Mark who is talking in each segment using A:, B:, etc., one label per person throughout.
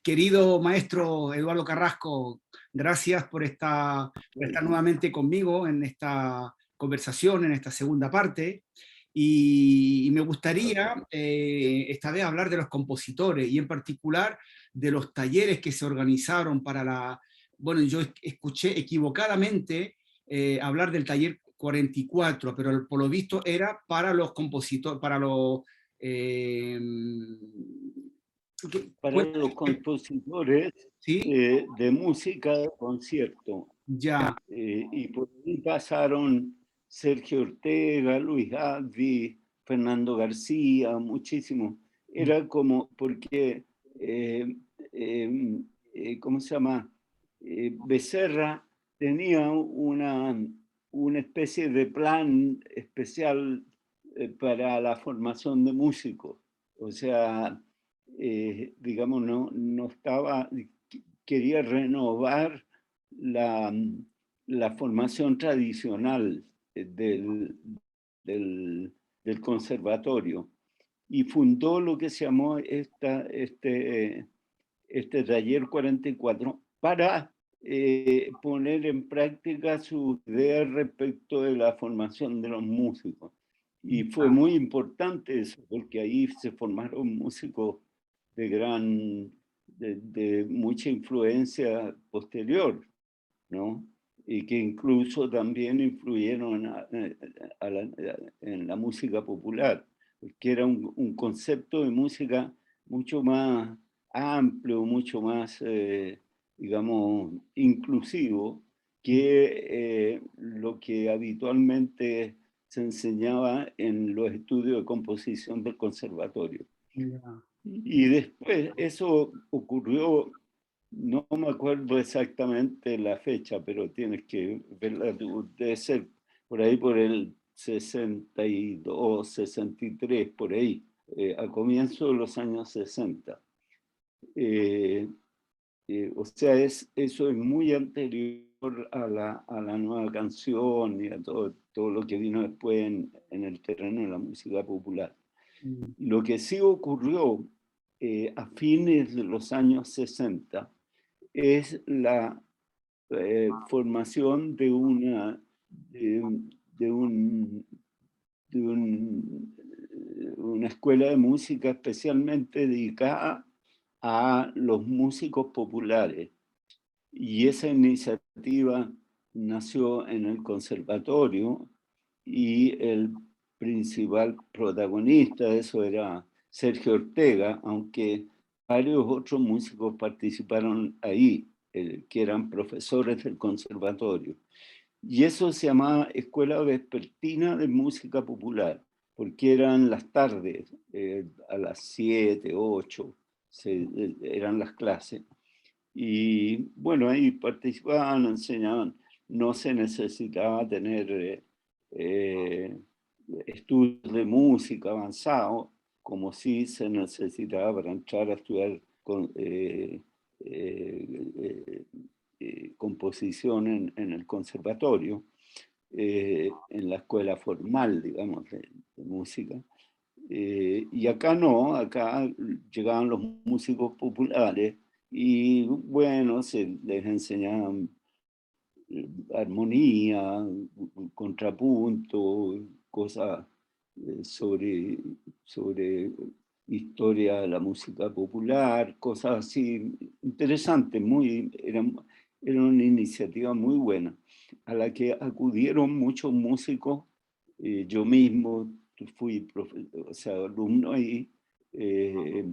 A: Querido maestro Eduardo Carrasco, gracias por estar nuevamente conmigo en esta conversación, en esta segunda parte. Y me gustaría esta vez hablar de los compositores y en particular de los talleres que se organizaron para la... Bueno, yo escuché equivocadamente hablar del taller 44, pero por lo visto era para los compositores, para los... eh,
B: para los compositores
A: ¿Sí?
B: de música de concierto.
A: Ya,
B: Y por ahí pasaron Sergio Ortega, Luis Advi, Fernando García, muchísimo. Era como porque, ¿cómo se llama? Becerra tenía una especie de plan especial para la formación de músicos. O sea, digamos, no estaba, quería renovar la, la formación tradicional del, del conservatorio y fundó lo que se llamó este taller 44 para poner en práctica sus ideas respecto de la formación de los músicos. Y fue muy importante eso, porque ahí se formaron músicos de de mucha influencia posterior, ¿no? Y que incluso también influyeron en la música popular, que era un concepto de música mucho más amplio, mucho más, digamos, inclusivo que lo que habitualmente se enseñaba en los estudios de composición del conservatorio.
A: ya.
B: Y después eso ocurrió, no me acuerdo exactamente la fecha, pero tienes que verla, debe ser por ahí por el 62, 63, por ahí, a comienzos de los años 60. Eh, o sea, eso es muy anterior a la nueva canción y a todo lo que vino después en el terreno de la música popular.
A: Mm.
B: Lo que sí ocurrió a fines de los años 60 es la formación de, un, una escuela de música especialmente dedicada a los músicos populares. Y esa iniciativa nació en el conservatorio y el principal protagonista de eso era Sergio Ortega, aunque varios otros músicos participaron ahí, que eran profesores del conservatorio. Y eso se llamaba Escuela Vespertina de Música Popular, porque eran las tardes, a las 7, 8, eran las clases. Y bueno, ahí participaban, enseñaban, no se necesitaba tener estudios de música avanzados, como sí se necesitaba para entrar a estudiar eh, composición en el conservatorio, en la escuela formal, digamos, de música. Y acá no, acá llegaban los músicos populares y bueno, se les enseñaban armonía, contrapunto, cosas sobre historia de la música popular, cosas así interesantes, era una iniciativa muy buena, a la que acudieron muchos músicos, yo mismo fui o sea, alumno ahí, eh,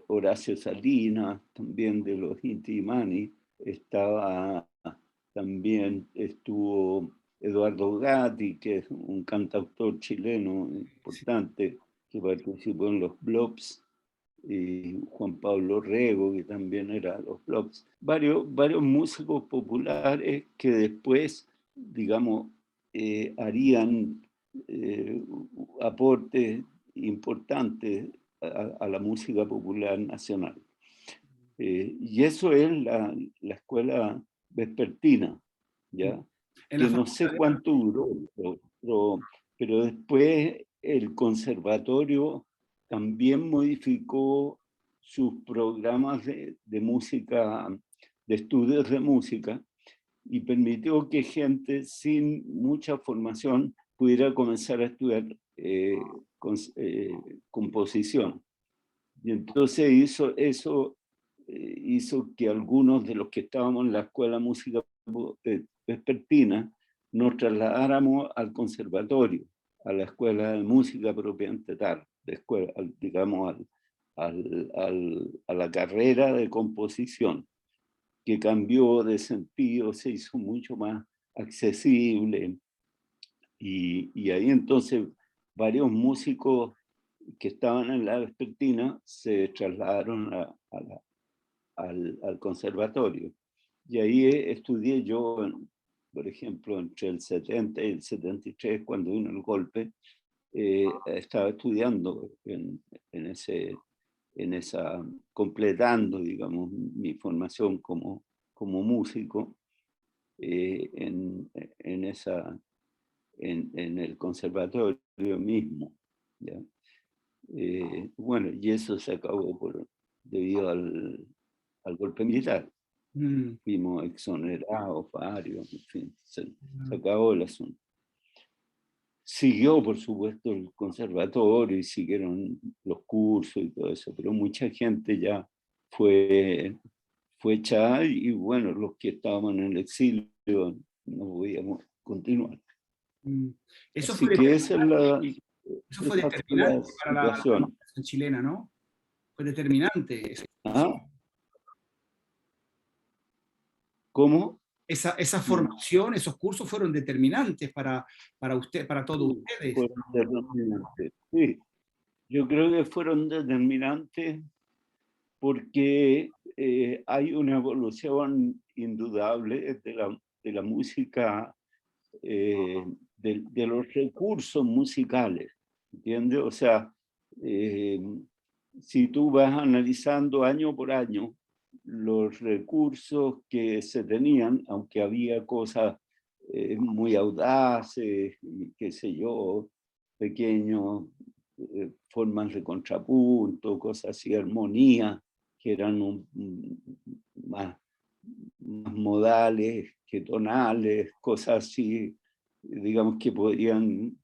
B: Horacio Salinas, también de los Inti Illimani, estaba también estuvo Eduardo Gatti, que es un cantautor chileno
A: Sí.
B: importante que participó en los Blobs, y Juan Pablo Rego, que también era los Blobs. Varios músicos populares que después, digamos, harían aportes importantes a la música popular nacional. Y eso es la escuela vespertina, ¿ya?
A: En la
B: Que no
A: facultad
B: sé cuánto duró, pero después el conservatorio también modificó sus programas de música, de estudios de música, y permitió que gente sin mucha formación pudiera comenzar a estudiar composición. Y entonces eso hizo que algunos de los que estábamos en la Escuela de Música Vespertina nos trasladáramos al conservatorio, a la Escuela de Música propiamente tal, digamos, a la carrera de composición, que cambió de sentido, se hizo mucho más accesible, y ahí entonces varios músicos que estaban en la vespertina se trasladaron al conservatorio. Y ahí estudié yo, por ejemplo, entre el 70 y el 73, cuando vino el golpe, estaba estudiando completando, digamos, mi formación como músico en el conservatorio mismo, ¿ya? Bueno, y eso se acabó debido al golpe militar. Fuimos exonerados varios, en fin, se acabó el asunto. Siguió, por supuesto, el conservatorio y siguieron los cursos y todo eso, pero mucha gente ya fue echada, y bueno, los que estábamos en el exilio no podíamos continuar.
A: Eso
B: Así
A: fue
B: que esa
A: fue
B: fue la
A: determinante para la
B: situación.
A: población chilena, ¿no? Fue determinante.
B: ¿Ah? ¿Cómo?
A: Esa formación, esos cursos fueron determinantes para usted, para todos ustedes.
B: Fueron determinantes. Sí, yo creo que fueron determinantes porque hay una evolución indudable de la música, de los recursos musicales, ¿entiendes? O sea, si tú vas analizando año por año los recursos que se tenían, aunque había cosas muy audaces, y qué sé yo, pequeños formas de contrapunto, cosas así, armonía, que eran más modales que tonales, cosas así, digamos, que podían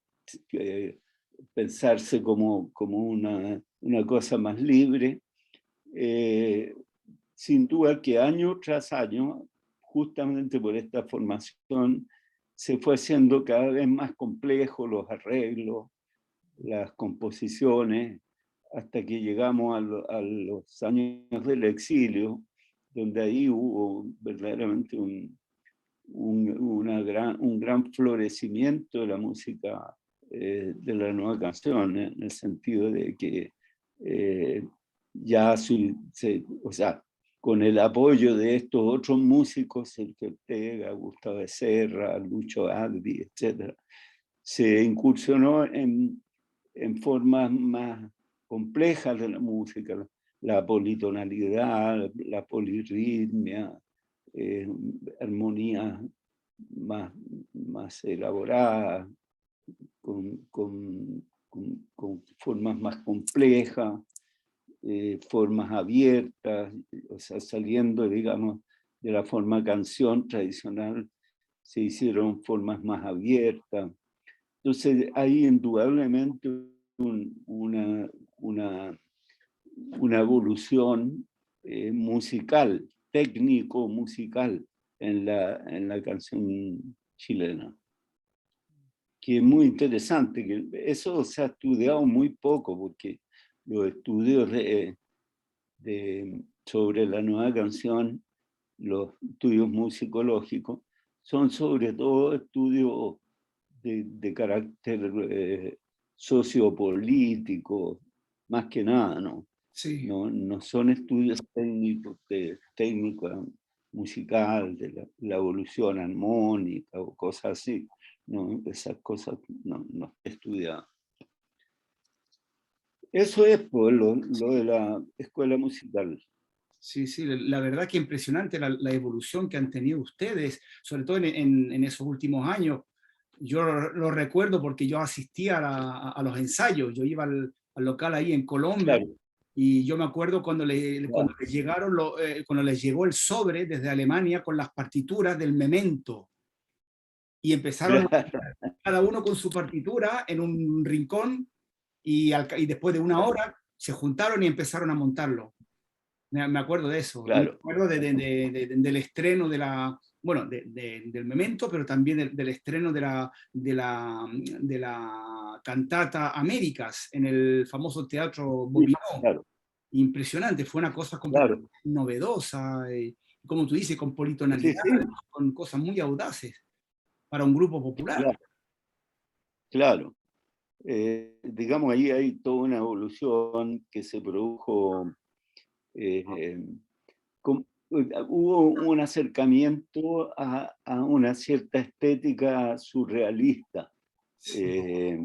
B: pensarse como una cosa más libre. Sin duda que año tras año, justamente por esta formación, se fue haciendo cada vez más complejo los arreglos, las composiciones, hasta que llegamos a los años del exilio, donde ahí hubo verdaderamente un gran florecimiento de la música de la nueva canción, en el sentido de que ya o sea, con el apoyo de estos otros músicos, Sergio Ortega, Gustavo Becerra, Lucho Albi, etc., se incursionó en formas más complejas de la música, la politonalidad, la polirritmia, armonía más elaborada, con formas más complejas, formas abiertas, o sea, saliendo, digamos, de la forma canción tradicional, se hicieron formas más abiertas. Entonces hay indudablemente una evolución musical, técnico-musical en la canción chilena, que es muy interesante, que eso se ha estudiado muy poco, porque los estudios sobre la nueva canción, los estudios musicológicos, son sobre todo estudios de carácter sociopolítico, más que nada, ¿no?
A: Sí.
B: No son estudios técnicos de técnica musical, de la evolución armónica o cosas así. No, esas cosas no he estudiado. Eso es pues, lo de la escuela musical.
A: Sí, sí, la verdad que impresionante la evolución que han tenido ustedes, sobre todo en esos últimos años. Yo lo recuerdo porque yo asistía a los ensayos, yo iba al local ahí en Colombia,
B: Claro.
A: Y yo me acuerdo cuando, cuando
B: Claro.
A: les llegaron cuando les llegó el sobre desde Alemania con las partituras del Memento, y empezaron cada uno con su partitura en un rincón, y después de una hora se juntaron y empezaron a montarlo. Me acuerdo de eso, y me
B: Claro,
A: acuerdo del estreno bueno, del Memento, pero también del estreno de la cantata Américas en el famoso Teatro
B: sí,
A: Bobinó.
B: claro,
A: Impresionante, fue una cosa completamente
B: claro.
A: novedosa, como tú dices, con
B: Sí,
A: politonalidad,
B: sí,
A: con cosas muy audaces para un grupo popular.
B: claro, claro. Digamos, ahí hay toda una evolución que se produjo. eh, Hubo un acercamiento a una cierta estética surrealista,
A: Sí,
B: eh,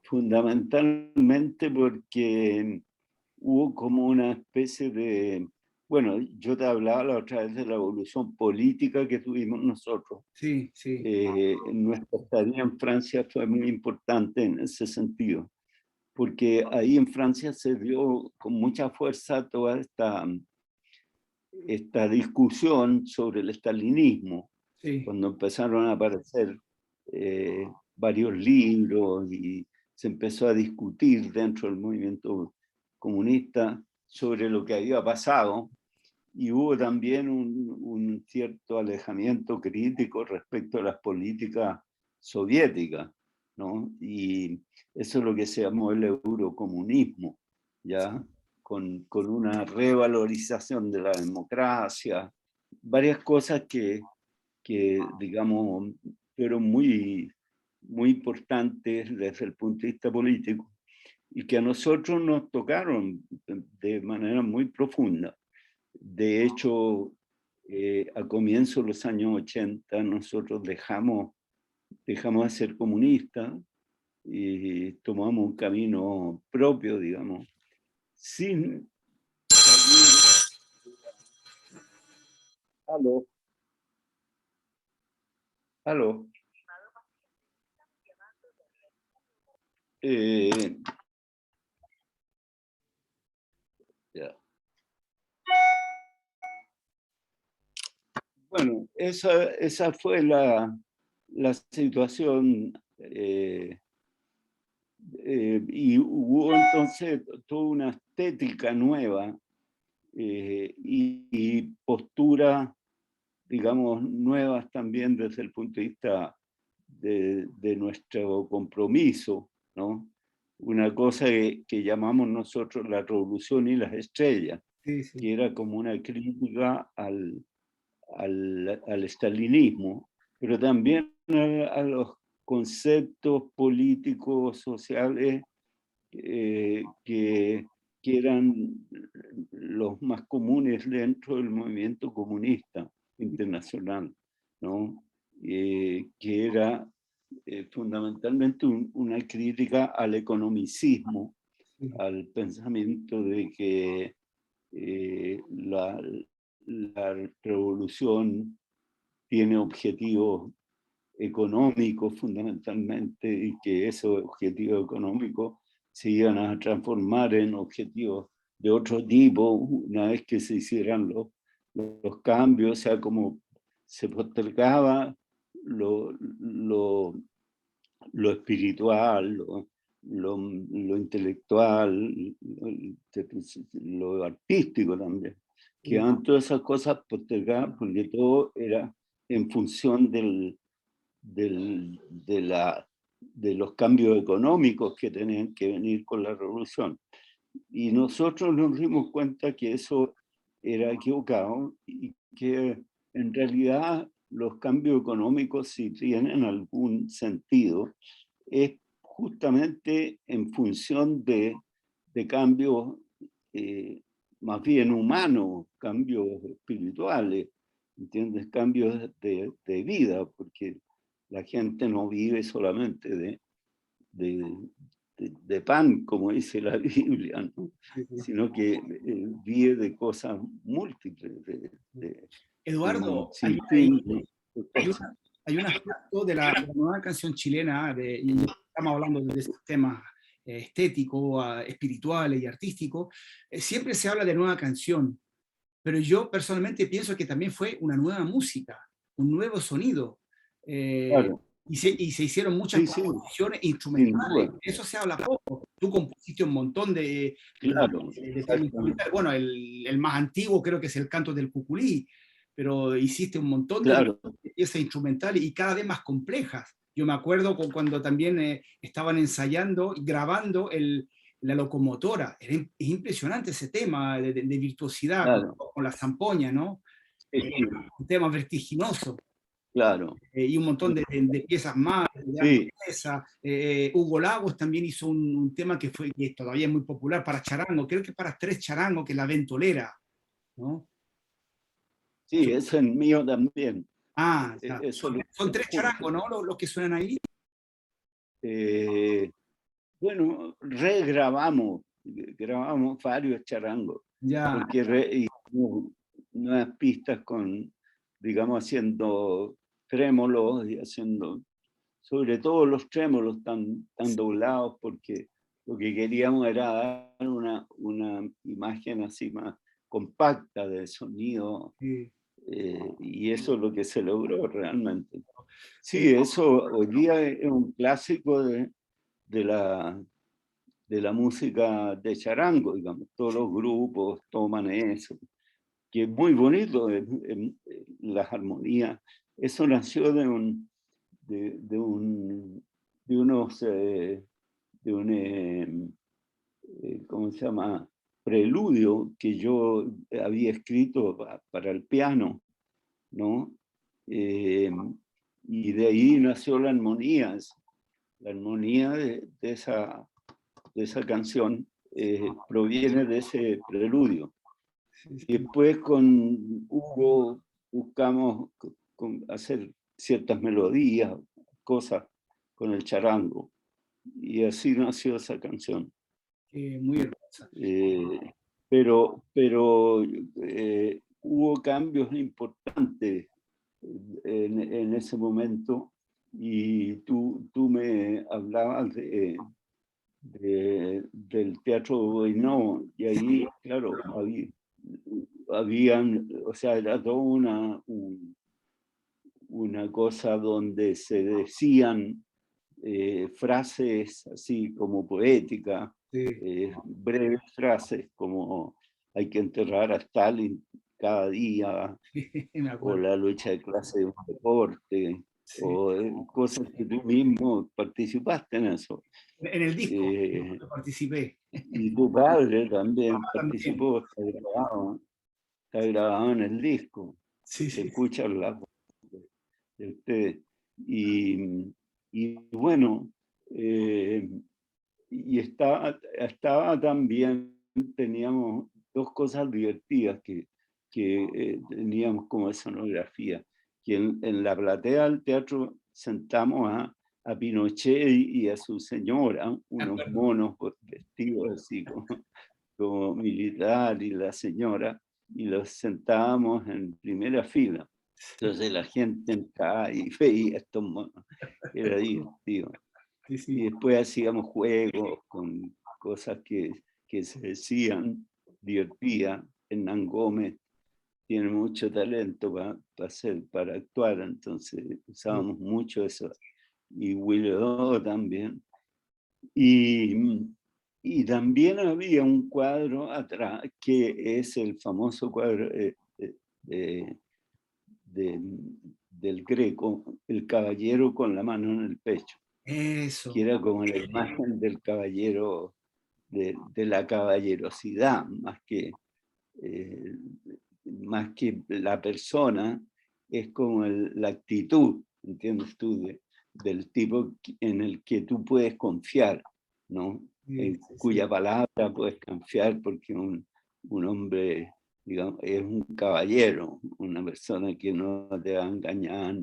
B: fundamentalmente porque hubo como una especie de, bueno, yo te hablaba la otra vez de la evolución política que tuvimos nosotros.
A: sí, sí,
B: Nuestra estadía en Francia fue muy importante en ese sentido, porque ahí en Francia se dio con mucha fuerza toda esta discusión sobre el estalinismo,
A: sí.
B: cuando empezaron a aparecer varios libros y se empezó a discutir dentro del movimiento comunista sobre lo que había pasado, y hubo también un cierto alejamiento crítico respecto a las políticas soviéticas, ¿no? Y eso es lo que se llamó el eurocomunismo, ¿ya? Con una revalorización de la democracia, varias cosas que digamos, fueron muy importantes desde el punto de vista político y que a nosotros nos tocaron de manera muy profunda. De hecho, a comienzos de los años 80 nosotros dejamos de ser comunistas y tomamos un camino propio, digamos, sin salir. Aló, aló. Eh, ya. Bueno, esa fue la situación, y hubo entonces toda una estética nueva, y posturas, digamos, nuevas también desde el punto de vista de nuestro compromiso, ¿no? Una cosa que llamamos nosotros la revolución y las estrellas,
A: Sí, sí.
B: que era como una crítica al estalinismo, pero también a los conceptos políticos, sociales, que eran los más comunes dentro del movimiento comunista internacional, ¿no? Que era fundamentalmente una crítica al economicismo,
A: Sí.
B: al pensamiento de que la revolución tiene objetivos económicos fundamentalmente y que esos objetivos económicos se iban a transformar en objetivos de otro tipo una vez que se hicieran los cambios, o sea, como se postergaba lo espiritual, lo intelectual, lo artístico también.
A: Sí.
B: Quedaban todas esas cosas postergadas porque todo era en función de los cambios económicos que tenían que venir con la revolución. Y nosotros nos dimos cuenta que eso era equivocado y que en realidad los cambios económicos, si tienen algún sentido, es justamente en función de cambios más bien humanos, cambios espirituales, ¿entiendes? Cambios de vida, porque la gente no vive solamente de, de pan, como dice la Biblia, ¿no?
A: Sí, sí.
B: Sino que vive de cosas múltiples, de un
A: Eduardo,
B: sinfín de
A: hay,
B: cosas.
A: hay un aspecto de la nueva canción chilena, y estamos hablando de esos temas estético, espiritual y artístico, siempre se habla de nueva canción, pero yo personalmente pienso que también fue una nueva música, un nuevo sonido. eh,
B: Claro,
A: y se hicieron muchas
B: sí, sí,
A: composiciones
B: sin
A: instrumentales.
B: duda,
A: Eso se habla poco. Tú compusiste un montón
B: claro,
A: de temas
B: exactamente,
A: instrumentales. Bueno, el más antiguo creo que es el canto del Cuculí, pero hiciste un montón
B: claro,
A: de piezas instrumentales y cada vez más complejas. Yo me acuerdo cuando también estaban ensayando y grabando la locomotora. Es impresionante ese tema de virtuosidad
B: claro,
A: con la zampoña, ¿no?
B: sí,
A: Un tema vertiginoso.
B: claro,
A: Y un montón de piezas más, de Ando
B: sí,
A: Mesa. Hugo Lagos también hizo un tema que todavía es muy popular para charango, creo que para tres charangos, que es la ventolera, ¿no?
B: sí, es el mío también.
A: Ya.
B: Eso lo
A: Son
B: hicimos
A: tres
B: juntos.
A: charangos, ¿no? Los que suenan ahí.
B: Eh, bueno, grabamos varios charangos,
A: Ya,
B: porque hicimos nuevas pistas con, digamos, haciendo trémolos y haciendo, sobre todo los trémolos tan doblados, porque lo que queríamos era dar una imagen así más compacta del sonido,
A: sí.
B: y eso es lo que se logró realmente.
A: Eh,
B: Sí, eso hoy día es un clásico de la, de la música de charango, digamos. Todos los grupos toman eso, que es muy bonito, las armonías. Eso nació de un, de unos, de un, ¿cómo se llama? Preludio que yo había escrito para el piano, ¿no? Eh, y de ahí nació la armonía de esa canción proviene de ese preludio.
A: sí,
B: Y
A: sí.
B: después con Hugo buscamos hacer ciertas melodías, cosas con el charango. Y así nació esa canción.
A: Muy hermosa.
B: Eh, pero hubo cambios importantes en ese momento y tú me hablabas del Teatro Goinó y ahí, claro, habían, o sea, era toda una cosa donde se decían frases así como poéticas,
A: Sí,
B: breves frases como hay que enterrar a Stalin cada día,
A: me
B: o
A: acuerdo.
B: la lucha de clase de un deporte,
A: Sí.
B: o cosas que tú mismo participaste en eso.
A: En el disco
B: Eh,
A: yo participé.
B: y tu padre también
A: También.
B: participó, está grabado en el disco,
A: Sí,
B: se
A: sí.
B: escucha la voz de ustedes. Y bueno, eh, y estaba también, teníamos dos cosas divertidas que teníamos como escenografía, que en la platea del teatro sentamos a Pinochet y a su señora,
A: Me
B: unos
A: acuerdo.
B: monos vestidos así como militar y la señora, y los sentábamos en primera fila. Entonces la gente entraba y veía estos monos, era divertido.
A: Sí,
B: Y
A: sí.
B: después hacíamos juegos con cosas que se decían, divertidas. Hernán Gómez tiene mucho talento para actuar, entonces
A: Sí.
B: usábamos mucho eso. Y Willow también. Y, y también había un cuadro atrás, que es el famoso cuadro de- de- del Greco, el caballero con la mano en el pecho, que
A: Eso.
B: era como la imagen del caballero, de la caballerosidad, eh, más que la persona, es como la actitud, ¿entiendes tú? Del tipo en el que tú puedes confiar, ¿no?
A: Sí,
B: En
A: sí, sí.
B: cuya palabra puedes confiar porque un hombre, digamos, es un caballero, una persona que no te va a engañar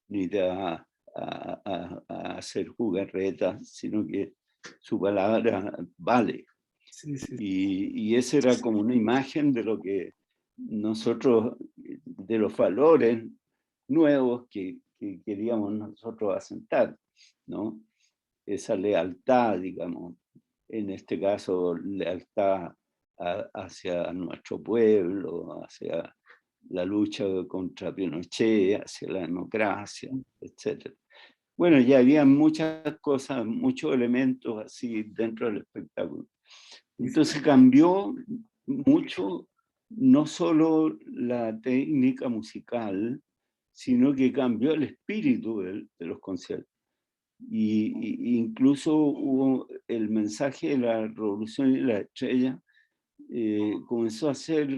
B: ni te va a hacer jugarretas, sino que su palabra vale.
A: Sí, sí.
B: Y esa era como una imagen de lo que nosotros, de los valores nuevos que queríamos nosotros asentar, ¿no? Esa lealtad, digamos, en este caso, lealtad hacia nuestro pueblo, hacia la lucha contra Pinochet, hacia la democracia, etc. Bueno, ya había muchas cosas, muchos elementos así dentro del espectáculo. Entonces cambió mucho, no solo la técnica musical, sino que cambió el espíritu de los conciertos. Y incluso hubo el mensaje de la revolución y la estrella, comenzó a ser,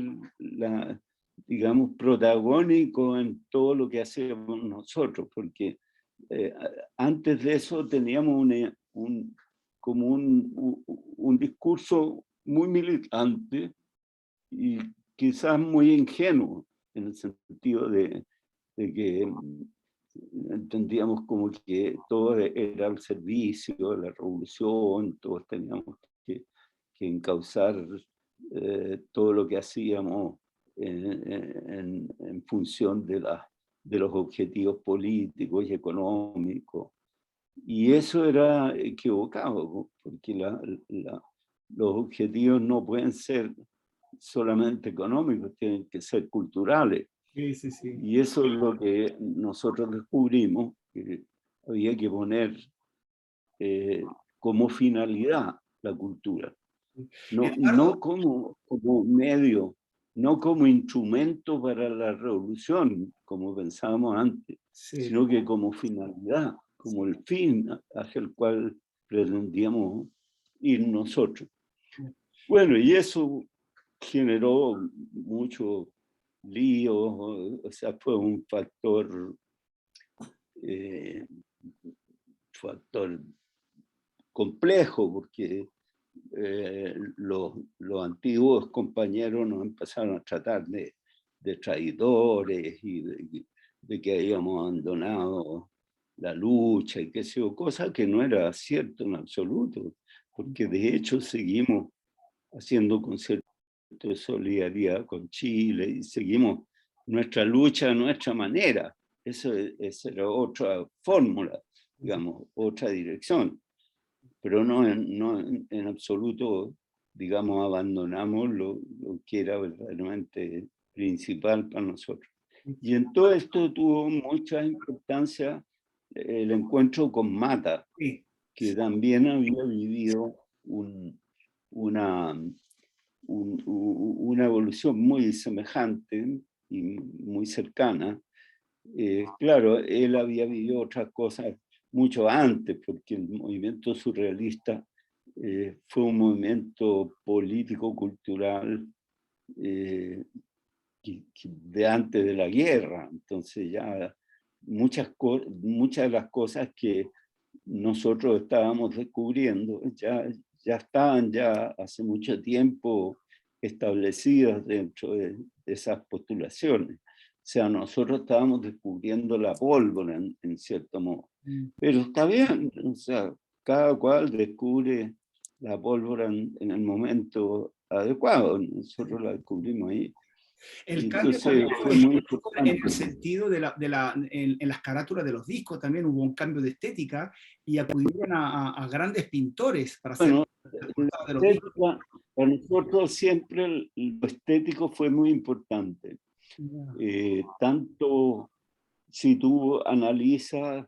B: digamos, protagónico en todo lo que hacemos nosotros, porque antes de eso teníamos como un discurso muy militante y quizás muy ingenuo, en el sentido de que entendíamos como que todo era al servicio de la revolución, todos teníamos que encauzar todo lo que hacíamos en función de los objetivos políticos y económicos. Y eso era equivocado, porque los objetivos no pueden ser solamente económicos, tienen que ser culturales.
A: Sí, sí, sí.
B: Y eso es lo que nosotros descubrimos, que había que poner como finalidad la cultura. No
A: Eduardo,
B: como medio, no como instrumento para la revolución, como pensábamos antes,
A: sí.
B: sino que como finalidad, como el fin hacia el cual pretendíamos ir nosotros. Bueno, y eso generó mucho lío, o sea, fue un factor complejo, porque los antiguos compañeros nos empezaron a tratar de traidores y de que habíamos abandonado la lucha y qué sé yo, cosa que no era cierto en absoluto, porque de hecho seguimos haciendo conciertos de solidaridad con Chile y seguimos nuestra lucha a nuestra manera. Esa era otra fórmula, digamos, otra dirección, pero no en absoluto, digamos, abandonamos lo que era verdaderamente principal para nosotros. Y en todo esto tuvo mucha importancia el encuentro con Mata,
A: Sí,
B: que también había vivido una, una evolución muy semejante y muy cercana. Claro, él había vivido otras cosas mucho antes, porque el movimiento surrealista fue un movimiento político-cultural de antes de la guerra. Entonces ya muchas de las cosas que nosotros estábamos descubriendo ya estaban ya hace mucho tiempo establecidas dentro de esas postulaciones. O sea, nosotros estábamos descubriendo la pólvora en cierto modo. Pero está bien, o sea, cada cual descubre la pólvora en el momento adecuado. Nosotros la descubrimos ahí.
A: el cambio
B: Entonces
A: también
B: fue
A: fue
B: muy
A: estético en el
B: importante.
A: sentido en las carátulas de los discos también hubo un cambio de estética y acudieron a grandes pintores para hacer
B: Bueno,
A: las
B: la
A: portadas de los discos.
B: estética, para nosotros siempre lo estético fue muy importante.
A: Ya.
B: Tanto si tú analizas,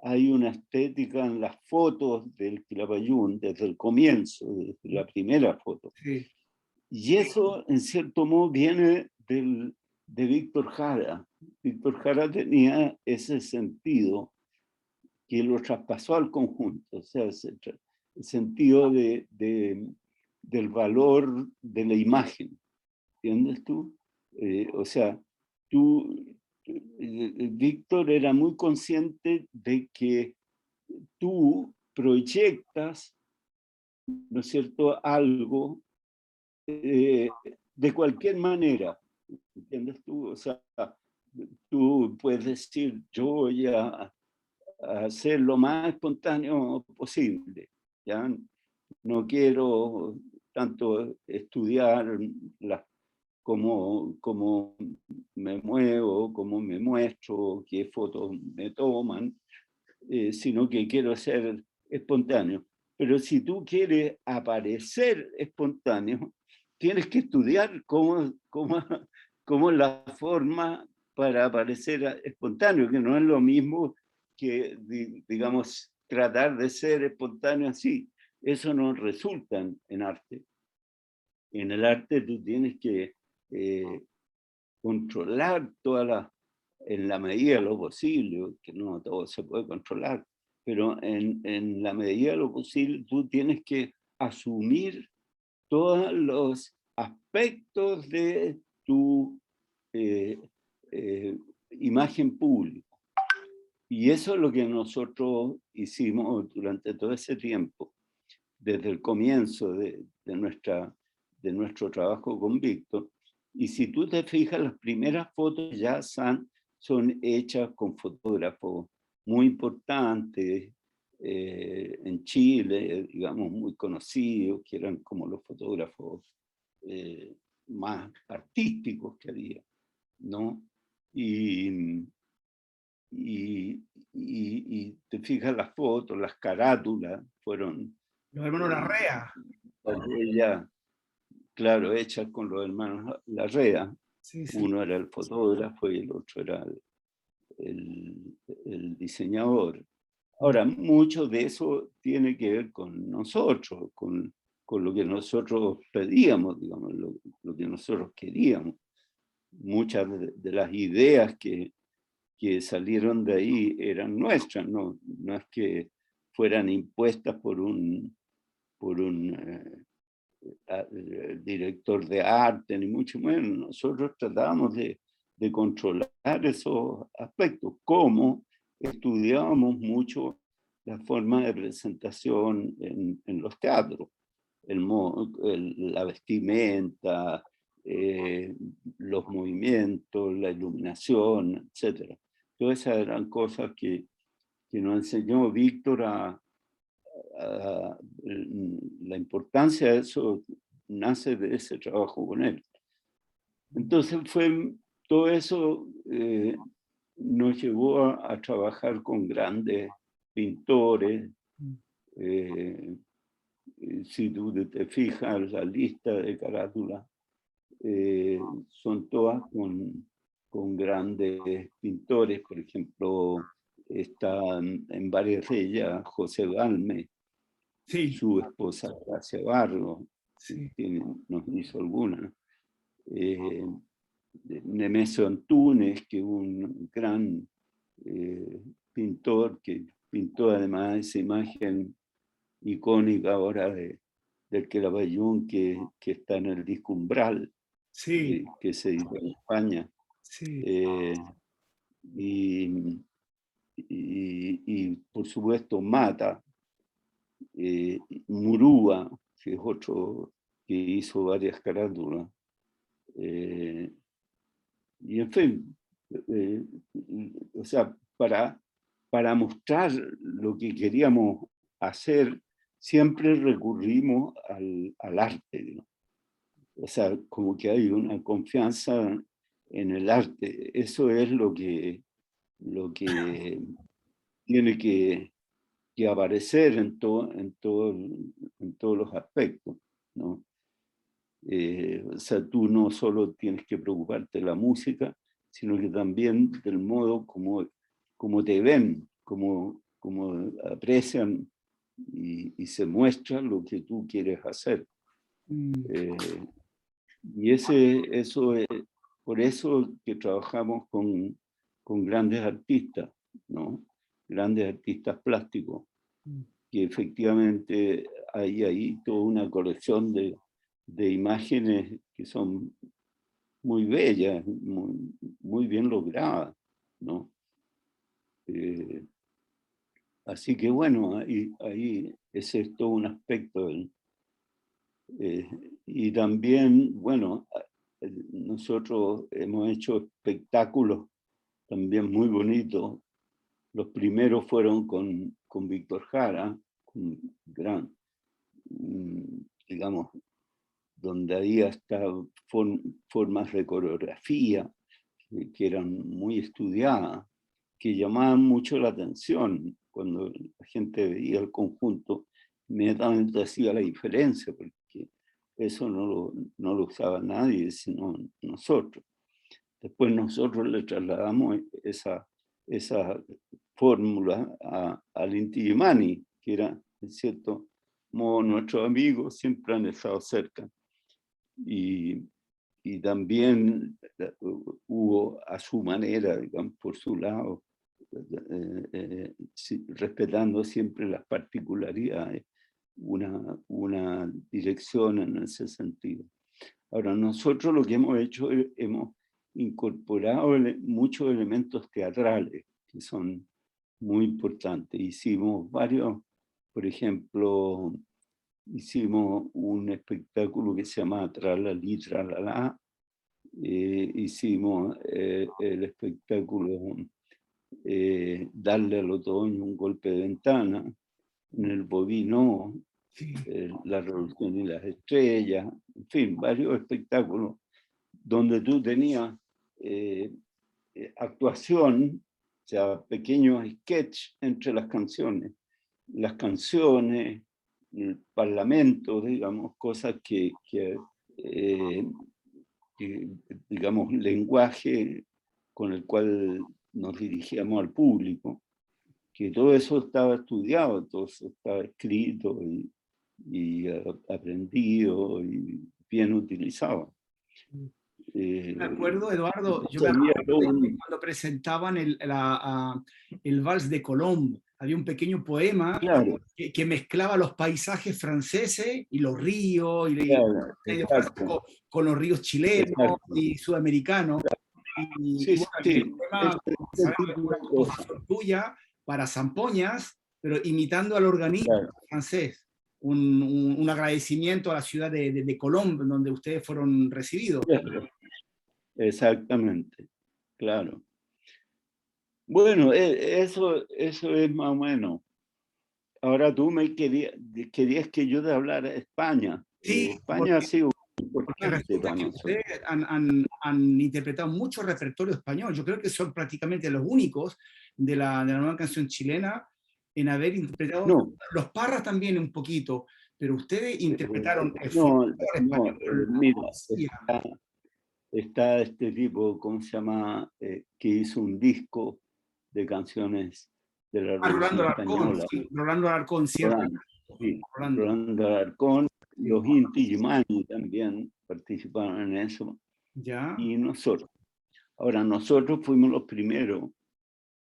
B: hay una estética en las fotos del Quilapayún desde el comienzo, desde la primera foto.
A: Sí,
B: Y eso, en cierto modo, viene de Víctor Jara. Víctor Jara tenía ese sentido que lo traspasó al conjunto, o sea, el sentido del valor de la imagen, ¿entiendes tú? O sea, Víctor era muy consciente de que tú proyectas, ¿no es cierto?, algo de cualquier manera, ¿entiendes tú? O sea, tú puedes decir, yo voy a ser lo más espontáneo posible, ¿ya? No quiero tanto estudiar cómo me muevo, cómo me muestro, qué fotos me toman, sino que quiero ser espontáneo. Pero si tú quieres aparecer espontáneo, tienes que estudiar cómo es la forma para aparecer espontáneo, que no es lo mismo que, digamos, tratar de ser espontáneo así. Eso no resulta en arte. En el arte tú tienes que controlar en la medida de lo posible, que no todo se puede controlar, pero en la medida de lo posible tú tienes que asumir todos los aspectos de tu eh, imagen pública. Y eso es lo que nosotros hicimos durante todo ese tiempo, desde el comienzo de nuestro trabajo con Víctor. Y si tú te fijas, las primeras fotos ya son hechas con fotógrafos muy importantes en Chile, digamos, muy conocidos, que eran como los fotógrafos más artísticos que había, ¿no? Y te fijas las fotos, las carátulas fueron
A: Los hermanos Larrea.
B: ya, claro, hechas con los hermanos Larrea.
A: Sí, sí.
B: Uno era el fotógrafo y el otro era el diseñador. Ahora, mucho de eso tiene que ver con nosotros, con lo que nosotros pedíamos, digamos, lo que nosotros queríamos. Muchas de las ideas que salieron de ahí eran nuestras, no es que fueran impuestas por un director de arte, ni mucho menos. Nosotros tratábamos de controlar esos aspectos, como estudiábamos mucho la forma de presentación en los teatros, la vestimenta, los movimientos, la iluminación, etc. Todas esas eran cosas que nos enseñó Víctor la importancia de eso nace de ese trabajo con él. Entonces todo eso nos llevó a trabajar con grandes pintores. Si tú te fijas, la lista de carátulas son todas con grandes pintores. Por ejemplo, están en varias de ellas José Balme,
A: Sí,
B: su esposa Gracia Barro,
A: sí.
B: nos hizo alguna. Nemesio Antunes, que es un gran pintor que pintó además esa imagen icónica ahora del Querapayún que está en el disco Umbral,
A: Sí,
B: que se editó en España.
A: sí.
B: Y, y por supuesto Mata, Murúa, que es otro que hizo varias carátulas. Y en fin, eh, o sea, para mostrar lo que queríamos hacer, siempre recurrimos al arte, ¿no? O sea, como que hay una confianza en el arte. Eso es lo que tiene que aparecer en todos los aspectos, ¿no? O sea, tú no solo tienes que preocuparte de la música, sino que también del modo como te ven, como aprecian y se muestra lo que tú quieres hacer.
A: Mm.
B: Eh, y eso es por eso que trabajamos con grandes artistas, ¿no? Grandes artistas plásticos,
A: Mm.
B: que efectivamente hay ahí toda una colección de imágenes que son muy bellas, muy bien logradas, ¿no? Así que bueno, ahí ese es todo un aspecto. Eh, y también, bueno, nosotros hemos hecho espectáculos también muy bonitos. Los primeros fueron con Víctor Jara, un gran, digamos, donde había hasta formas de coreografía que eran muy estudiadas, que llamaban mucho la atención cuando la gente veía el conjunto, inmediatamente hacía la diferencia, porque eso no lo usaba nadie, sino nosotros. Después nosotros le trasladamos esa fórmula al Inti Illimani, que era, en cierto modo, nuestros amigos, siempre han estado cerca. Y también hubo a su manera, digamos, por su lado, respetando siempre las particularidades, una dirección en ese sentido. Ahora, nosotros lo que hemos hecho es hemos incorporado muchos elementos teatrales que son muy importantes. Hicimos varios, por ejemplo, hicimos un espectáculo que se llama Tralalí, Tralala. Hicimos el espectáculo Darle al otoño un golpe de ventana, en el Bovino,
A: Sí.
B: La revolución y las estrellas, en fin, varios espectáculos donde tú tenías actuación, o sea, pequeños sketches entre las canciones, el parlamento, digamos, cosas que digamos, lenguaje con el cual nos dirigíamos al público, que todo eso estaba estudiado, todo eso estaba escrito y aprendido y bien utilizado.
A: Me acuerdo, Eduardo, yo me
B: Había
A: acuerdo de cuando presentaban el Vals de Colombe. Había un pequeño poema
B: claro,
A: que mezclaba los paisajes franceses y los ríos
B: claro,
A: medio
B: exacto,
A: con los ríos chilenos
B: exacto.
A: y sudamericanos.
B: Sí,
A: Y bueno, el
B: sí,
A: poema, como sabemos, es
B: tipo
A: una
B: de cosas,
A: composición tuya para zampoñas, pero imitando al organismo
B: claro,
A: francés. Un agradecimiento a la ciudad de Colombe, donde ustedes fueron recibidos.
B: claro, exactamente, claro. Bueno, eso es más o menos. Ahora tú me querías que yo te hablara de España.
A: Sí,
B: España ha sido
A: porque
B: importante
A: resulta
B: para
A: que
B: nosotros.
A: ustedes han interpretado mucho repertorio español. Yo creo que son prácticamente los únicos de la nueva canción chilena en haber interpretado,
B: No,
A: los Parras también un poquito, pero ustedes interpretaron el
B: no,
A: folclore
B: no,
A: español, la
B: mira,
A: poesía.
B: está este tipo, ¿cómo se llama? Que hizo un disco de canciones de la
A: Rolando
B: Revolución
A: Alarcón,
B: Española.
A: sí, Rolando Alarcón, cierto.
B: Rolando, sí,
A: Rolando,
B: Rolando Alarcón,
A: sí.
B: los Inti Illimani también participaron en eso,
A: ¿Ya?
B: y nosotros. Ahora, nosotros fuimos los primeros,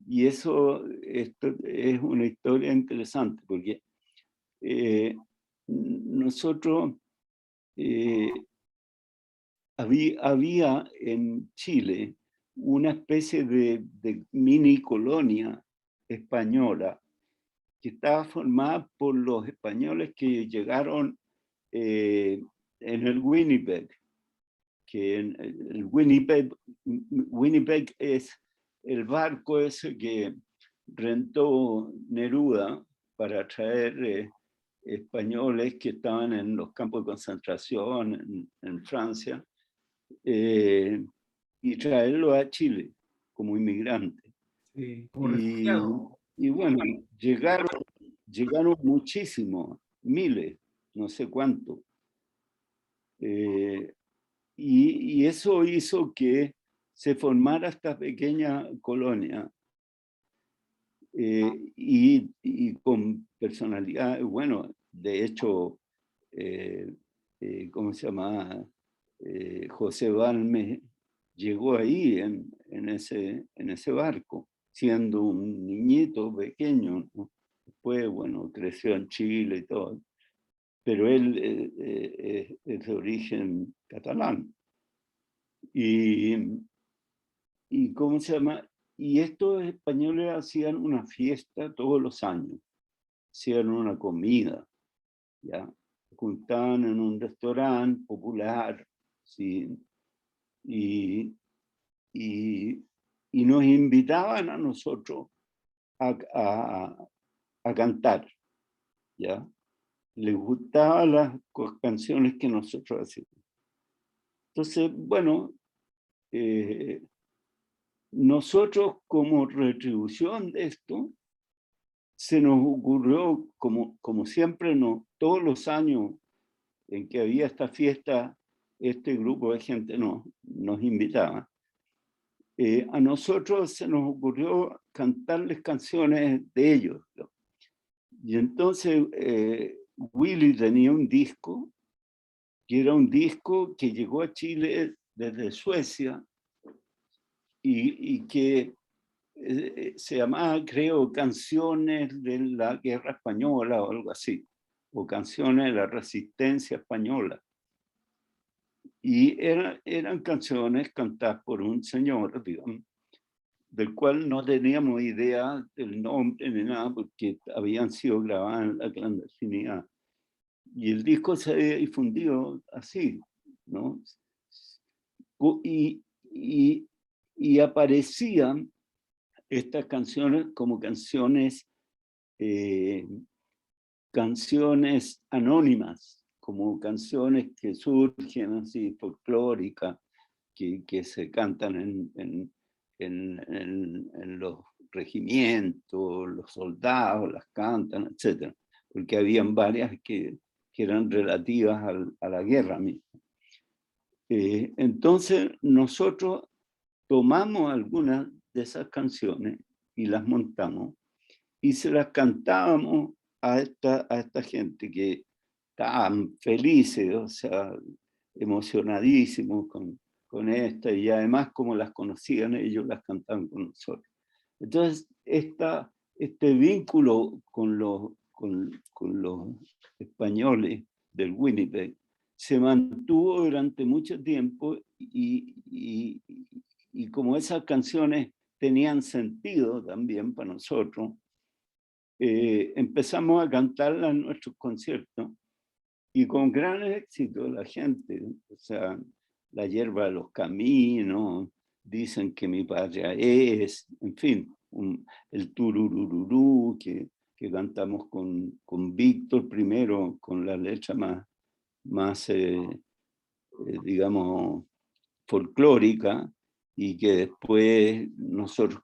B: y esto es una historia interesante, porque nosotros había en Chile una especie de mini colonia española que estaba formada por los españoles que llegaron en el Winnipeg, que el Winnipeg es el barco ese que rentó Neruda para traer españoles que estaban en los campos de concentración en Francia, y traerlo a Chile como inmigrante.
A: Sí, como
B: Y,
A: refugiado.
B: y bueno, llegaron muchísimos, miles, no sé cuántos. Y eso hizo que se formara esta pequeña colonia y con personalidad, bueno, de hecho, ¿cómo se llama? José Balmes llegó ahí en ese barco, siendo un niñito pequeño, ¿no? Después, bueno, creció en Chile y todo, pero él es de origen catalán. Y, y ¿cómo se llama? Y estos españoles hacían una fiesta todos los años, hacían una comida, ¿ya? Se juntaban en un restaurante popular, ¿sí? Y, y, y nos invitaban a nosotros a cantar, ¿ya? Les gustaban las canciones que nosotros hacíamos. Entonces, bueno, nosotros como retribución de esto, se nos ocurrió, como siempre, todos los años en que había esta fiesta, este grupo de gente nos invitaba. A nosotros se nos ocurrió cantarles canciones de ellos, ¿no? Y entonces Willy tenía un disco, que era un disco que llegó a Chile desde Suecia y que se llamaba, creo, Canciones de la Guerra Española o algo así, o Canciones de la Resistencia Española. Y eran canciones cantadas por un señor, digamos, del cual no teníamos idea del nombre ni nada, porque habían sido grabadas en la clandestinidad. Y el disco se había difundido así, ¿no? Y aparecían estas canciones como canciones anónimas, como canciones que surgen así, folclóricas, que se cantan en los regimientos, los soldados las cantan, etc. Porque habían varias que eran relativas a la guerra misma. Entonces nosotros tomamos algunas de esas canciones y las montamos y se las cantábamos a esta gente que estaban felices, o sea, emocionadísimos con esta, y además como las conocían ellos, las cantaban con nosotros. Entonces, este vínculo con los españoles del Winnipeg se mantuvo durante mucho tiempo y como esas canciones tenían sentido también para nosotros, empezamos a cantarlas en nuestros conciertos y con gran éxito la gente, o sea, La hierba de los caminos, Dicen que mi patria es, en fin, el tururururú que cantamos con Víctor primero, con la letra más digamos, folclórica, y que después nosotros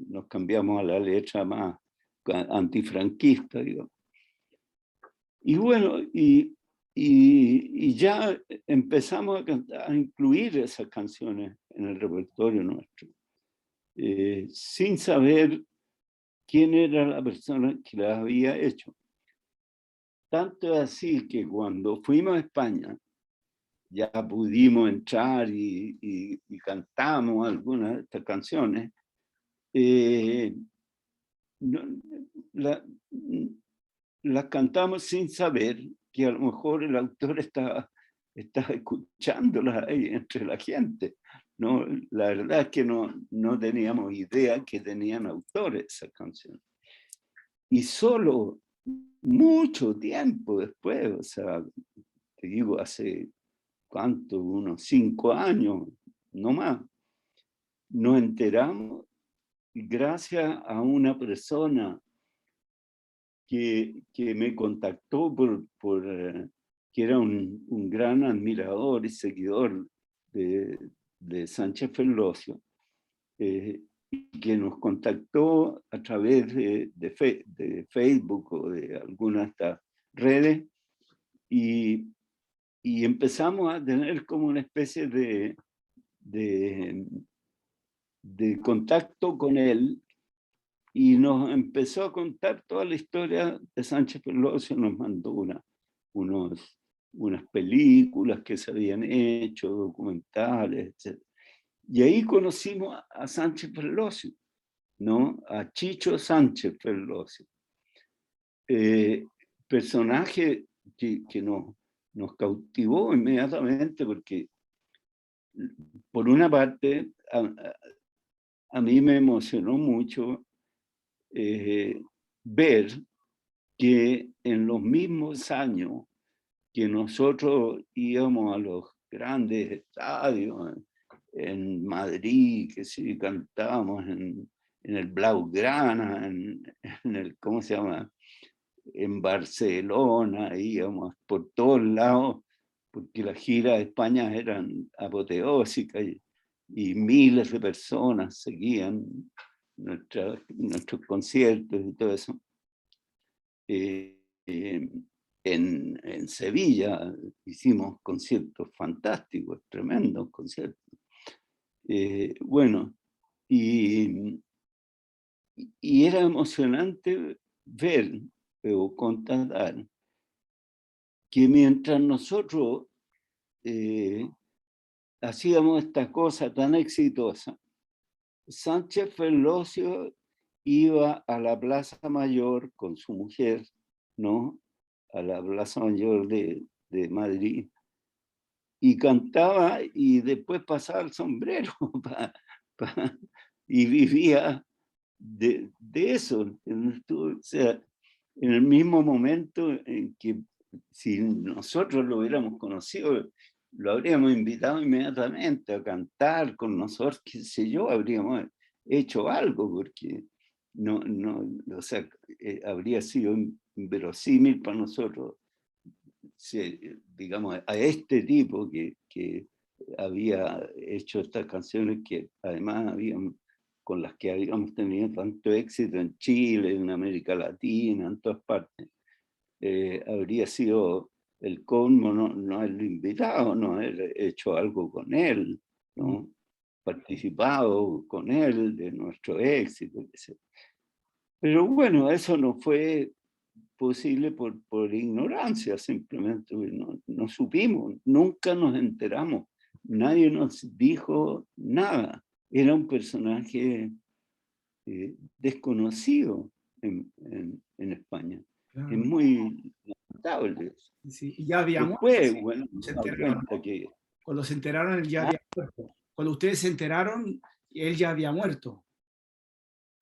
B: nos cambiamos a la letra más antifranquista, digamos. Y bueno, y ya empezamos a incluir esas canciones en el repertorio nuestro, sin saber quién era la persona que las había hecho. Tanto es así que cuando fuimos a España, ya pudimos entrar y cantamos algunas de estas canciones. Las cantamos sin saber que a lo mejor el autor estaba escuchándolas ahí entre la gente, ¿no? La verdad es que no teníamos idea que tenían autores esas canciones. Y solo mucho tiempo después, o sea, te digo, hace ¿cuánto? Unos 5 años, no más, nos enteramos gracias a una persona que me contactó que era un gran admirador y seguidor de Sánchez Ferlosio, y que nos contactó a través de Facebook o de alguna de estas redes, y empezamos a tener como una especie de contacto con él, y nos empezó a contar toda la historia de Sánchez Ferlosio. Nos mandó unas películas que se habían hecho, documentales, etc. Y ahí conocimos a Sánchez Ferlosio, ¿no? A Chicho Sánchez Ferlosio. Personaje que nos cautivó inmediatamente, porque por una parte a mí me emocionó mucho ver que en los mismos años que nosotros íbamos a los grandes estadios en Madrid, que sí cantábamos en el Blaugrana, en el, ¿cómo se llama? En Barcelona, íbamos por todos lados, porque las giras de España eran apoteósicas y miles de personas seguían nuestros conciertos y todo eso. En Sevilla hicimos conciertos fantásticos, tremendos conciertos. Bueno, y era emocionante ver o constatar que mientras nosotros hacíamos esta cosa tan exitosa, Sánchez Ferlosio iba a la Plaza Mayor con su mujer, ¿no? A la Plaza Mayor de Madrid, y cantaba y después pasaba el sombrero y vivía de eso. O sea, en el mismo momento en que si nosotros lo hubiéramos conocido, lo habríamos invitado inmediatamente a cantar con nosotros, qué sé yo, habríamos hecho algo, porque o sea, habría sido inverosímil para nosotros, digamos, a este tipo que había hecho estas canciones que además con las que habíamos tenido tanto éxito en Chile, en América Latina, en todas partes. Habría sido el colmo no haberlo invitado, no haber hecho algo con él, ¿no? Participado con él de nuestro éxito. Pero bueno, eso no fue posible por ignorancia, simplemente no supimos, nunca nos enteramos, nadie nos dijo nada. Era un personaje desconocido en España.
A: Claro.
B: Es muy lamentable.
A: Sí, y ya había muerto.
B: Después, bueno,
A: Se
B: me doy
A: enteraron,
B: cuenta
A: ¿no?
B: que,
A: Cuando se enteraron, él ya había muerto. Cuando ustedes se enteraron, él ya había muerto.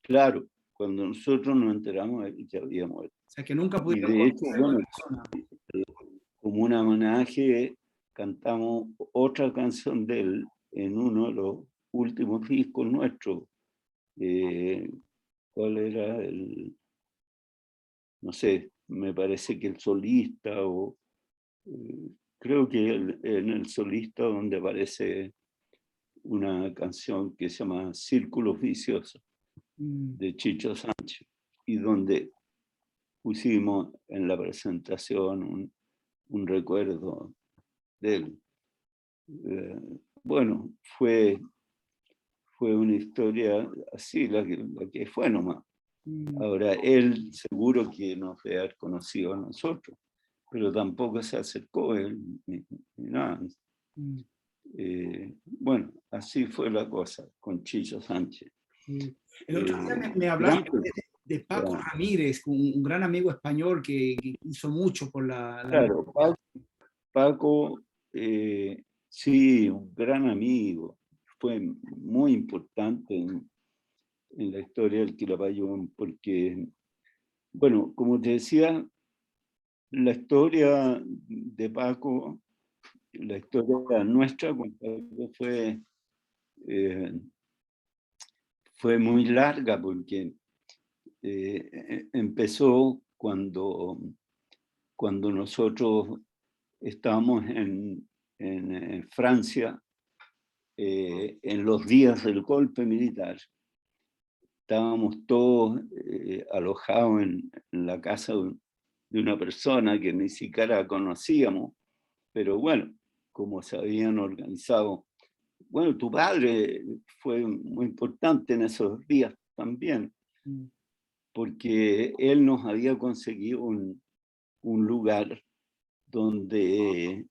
B: claro, cuando nosotros nos enteramos, él ya había muerto.
A: O sea, que nunca
B: Y
A: pudieron
B: de hecho,
A: conocer a la
B: bueno,
A: persona.
B: como un homenaje, cantamos otra canción de él en uno de los últimos discos nuestros. ¿Cuál era el? No sé, me parece que el solista o creo que en el solista donde aparece una canción que se llama Círculos Viciosos de Chicho Sánchez y donde pusimos en la presentación un recuerdo de él. Bueno, fue una historia así, la que fue nomás. Ahora, él seguro que nos debe haber conocido a nosotros, pero tampoco se acercó él ni nada. Bueno, así fue la cosa con Chicho Sánchez.
A: El otro día me hablaste de Paco Ramírez, un gran amigo español que hizo mucho por la...
B: Claro, Paco, sí, un gran amigo. Fue muy importante en la historia del Quilapayún, porque, bueno, como te decía, la historia de Paco, la historia nuestra con Paco fue muy larga, porque empezó cuando nosotros estábamos en Francia, en los días del golpe militar. Estábamos todos alojados en la casa de una persona que ni siquiera conocíamos, pero bueno, como se habían organizado. Bueno, tu padre fue muy importante en esos días también, porque él nos había conseguido un lugar donde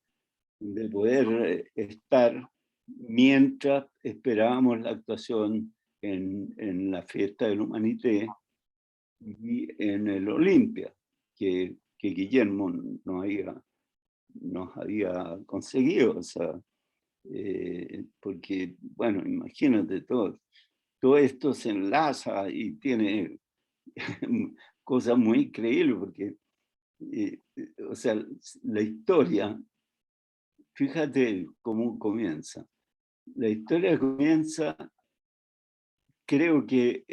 B: poder estar mientras esperábamos la actuación en la fiesta del Humanité y en el Olimpia, que Guillermo nos había conseguido. O sea, porque, bueno, imagínate, todo esto se enlaza y tiene cosas muy increíbles, porque, o sea, la historia, fíjate cómo comienza. La historia comienza, creo que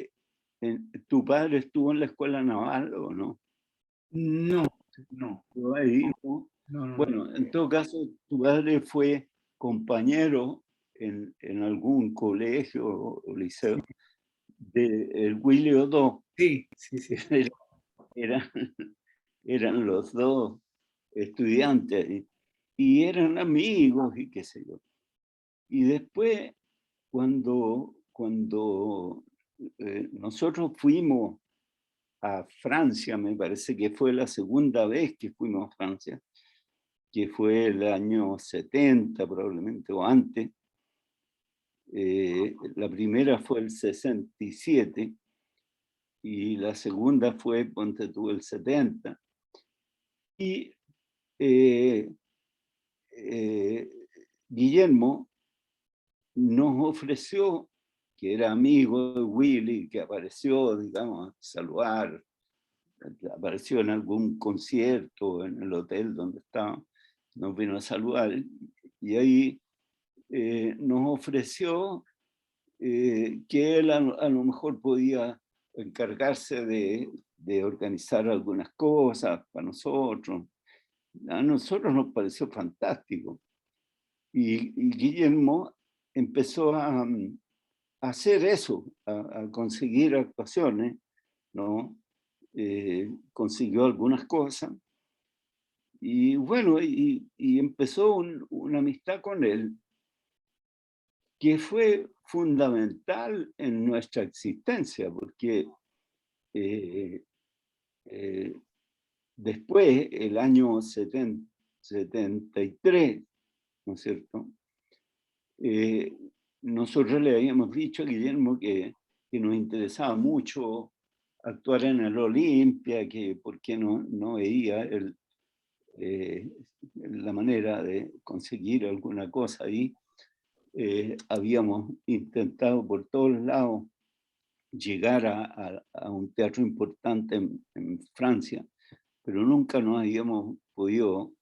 B: tu padre estuvo en la escuela naval, ¿o no?
A: No, no.
B: Ahí, ¿no? Bueno, en todo caso, tu padre fue compañero en algún colegio o liceo de el Willy Odó.
A: Sí, sí, sí.
B: Eran, eran los dos estudiantes y eran amigos y qué sé yo. Y después, cuando nosotros fuimos a Francia, me parece que fue la segunda vez que fuimos a Francia, que fue el año 70 probablemente, o antes. La primera fue el 67 y la segunda fue, ponte tú, el 70. Y eh, eh, Guillermo nos ofreció, que era amigo de Willy, que apareció, digamos, a saludar, apareció en algún concierto en el hotel donde estaba, nos vino a saludar, y ahí nos ofreció que él a lo mejor podía encargarse de organizar algunas cosas para nosotros. A nosotros nos pareció fantástico. Y Guillermo empezó a hacer eso, a conseguir actuaciones, ¿no? Consiguió algunas cosas y bueno, y empezó una amistad con él que fue fundamental en nuestra existencia, porque eh, eh, después, el año 73, ¿no es cierto? Nosotros le habíamos dicho a Guillermo que nos interesaba mucho actuar en el Olimpia, que por qué no veía la manera de conseguir alguna cosa ahí. Habíamos intentado por todos lados llegar a un teatro importante en Francia, pero nunca nos habíamos podido,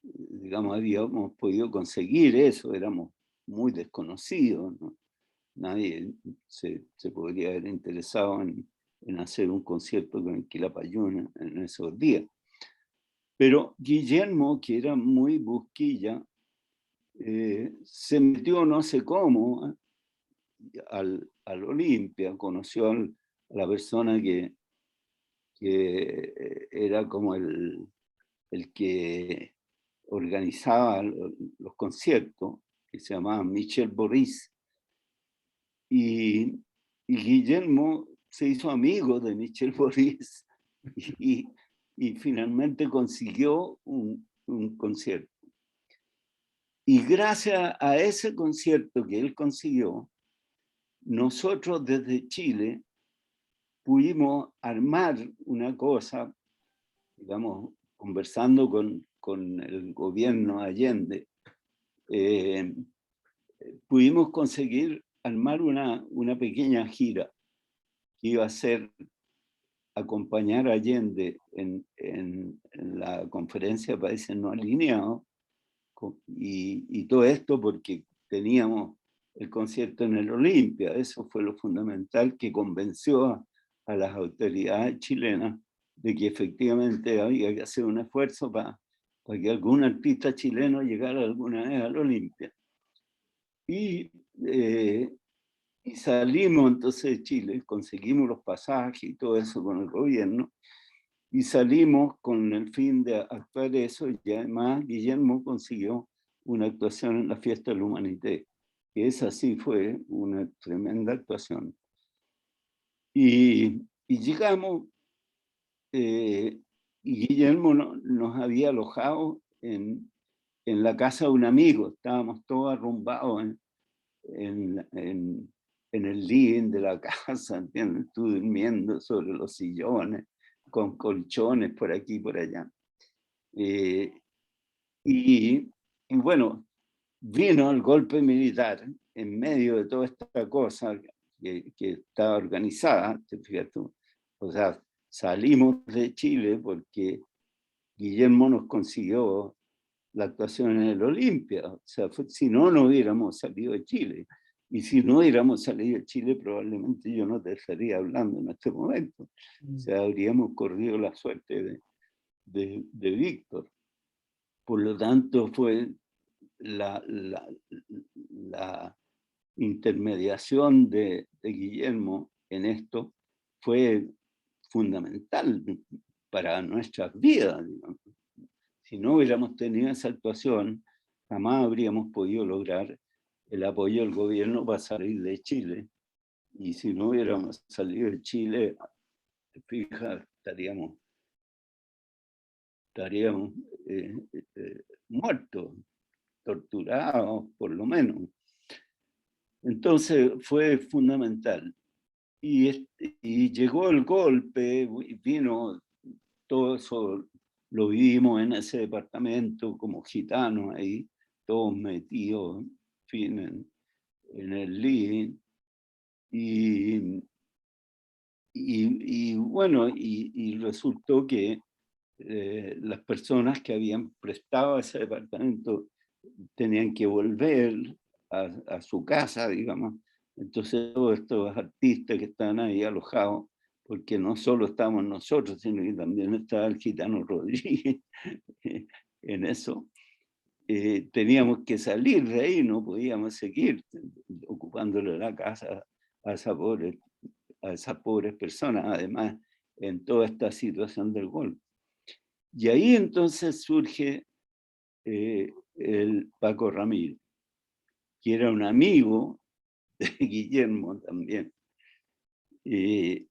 B: digamos, habíamos podido conseguir eso, éramos muy desconocidos, ¿no? Nadie se podría haber interesado en hacer un concierto con el Quilapayún en esos días. Pero Guillermo, que era muy busquilla, se metió no sé cómo al Olimpia, conoció a la persona que era como el que organizaba los conciertos, que se llamaba Michel Boris. Y Guillermo se hizo amigo de Michel Boris y, y finalmente consiguió un concierto. Y gracias a ese concierto que él consiguió, nosotros desde Chile pudimos armar una cosa, digamos, conversando con el gobierno Allende, pudimos conseguir armar una pequeña gira que iba a ser acompañar a Allende en la conferencia de países no alineados, y todo esto porque teníamos el concierto en el Olimpia. Eso fue lo fundamental que convenció a las autoridades chilenas de que efectivamente había que hacer un esfuerzo para que algún artista chileno llegara alguna vez al Olimpia. Y, y salimos entonces de Chile, conseguimos los pasajes y todo eso con el gobierno, y salimos con el fin de actuar eso, y además Guillermo consiguió una actuación en la Fiesta de la Humanidad, que esa sí fue una tremenda actuación. Y llegamos, y Guillermo nos había alojado en la casa de un amigo, estábamos todos arrumbados en el living de la casa, ¿entiendes? Tú durmiendo sobre los sillones, con colchones por aquí y por allá. Y, y bueno, vino el golpe militar en medio de toda esta cosa que estaba organizada, te fijas tú. O sea, salimos de Chile porque Guillermo nos consiguió la actuación en el Olimpia. O sea, si no, no hubiéramos salido de Chile. Y si no hubiéramos salido de Chile, probablemente yo no te estaría hablando en este momento. O sea, habríamos corrido la suerte de Víctor. Por lo tanto, fue la intermediación de Guillermo en esto fue fundamental para nuestras vidas, digamos. Si no hubiéramos tenido esa actuación, jamás habríamos podido lograr el apoyo del gobierno para salir de Chile. Y si no hubiéramos salido de Chile, fija, estaríamos eh, muertos, torturados, por lo menos. Entonces fue fundamental. Y llegó el golpe, vino todo eso, lo vivimos en ese departamento como gitanos ahí, todos metidos, en fin, en el living. Y bueno, y resultó que las personas que habían prestado ese departamento tenían que volver a su casa, digamos. Entonces todos estos artistas que estaban ahí alojados, porque no solo estábamos nosotros, sino que también estaba el gitano Rodríguez en eso, teníamos que salir de ahí, no podíamos seguir ocupándole la casa a esas pobres personas, además en toda esta situación del golpe. Y ahí entonces surge el Paco Ramírez, que era un amigo de Guillermo también, eh,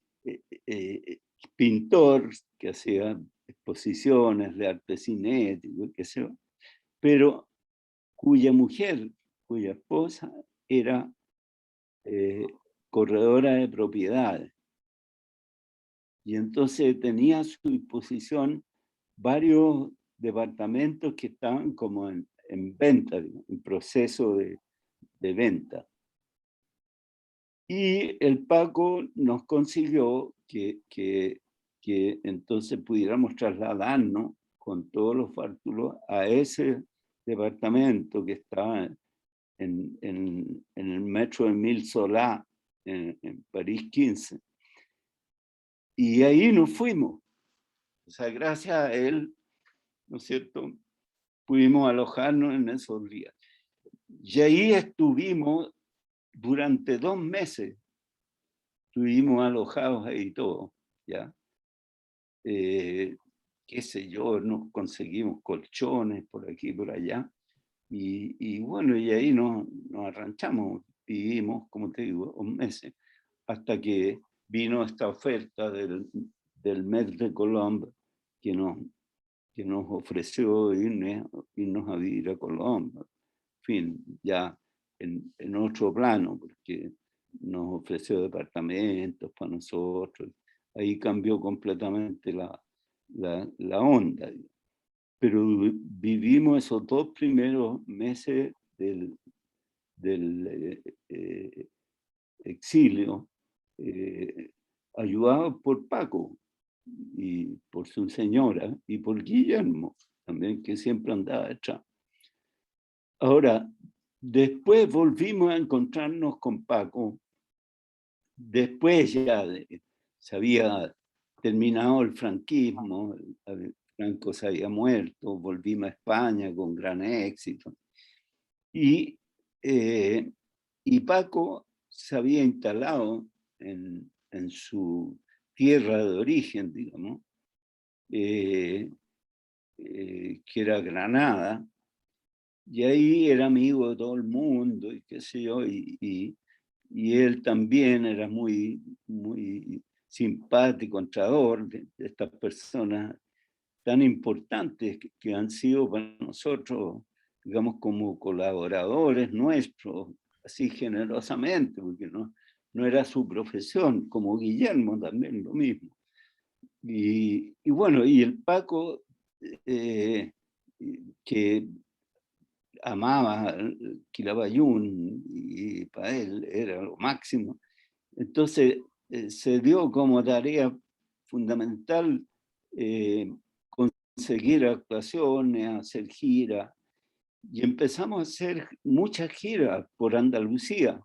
B: pintor que hacía exposiciones de arte cinético, qué sé yo, pero cuya mujer, cuya esposa era corredora de propiedades. Y entonces tenía a su disposición varios departamentos que estaban como en venta, en proceso de venta. Y el Paco nos consiguió que entonces pudiéramos trasladarnos con todos los fártulos a ese departamento que estaba en el metro Emile Solá, en París 15. Y ahí nos fuimos. O sea, gracias a él, ¿no es cierto?, pudimos alojarnos en esos días. Y ahí estuvimos durante 2 meses. Estuvimos alojados ahí todos, ¿ya? Qué sé yo, nos conseguimos colchones por aquí y por allá. Y bueno, y ahí nos arranchamos, vivimos, como te digo, 2 meses, hasta que vino esta oferta del Met de Colombe que nos ofreció irnos a vivir a Colombia. En fin, ya en otro plano, porque nos ofreció departamentos para nosotros. Ahí cambió completamente la onda. Pero vivimos esos 2 primeros meses del exilio, ayudados por Paco y por su señora y por Guillermo también, que siempre andaba detrás. Ahora, después volvimos a encontrarnos con Paco, después ya se había terminado el franquismo, Franco se había muerto, volvimos a España con gran éxito. Y Paco se había instalado en su tierra de origen, digamos, que era Granada, y ahí era amigo de todo el mundo, y qué sé yo, y él también era muy, muy simpático, entrador de estas personas tan importantes que han sido para nosotros, digamos, como colaboradores nuestros, así generosamente, porque no era su profesión, como Guillermo también lo mismo. Y bueno, y el Paco, que amaba Quilapayún y para él era lo máximo, entonces se dio como tarea fundamental conseguir actuaciones, hacer giras, y empezamos a hacer muchas giras por Andalucía,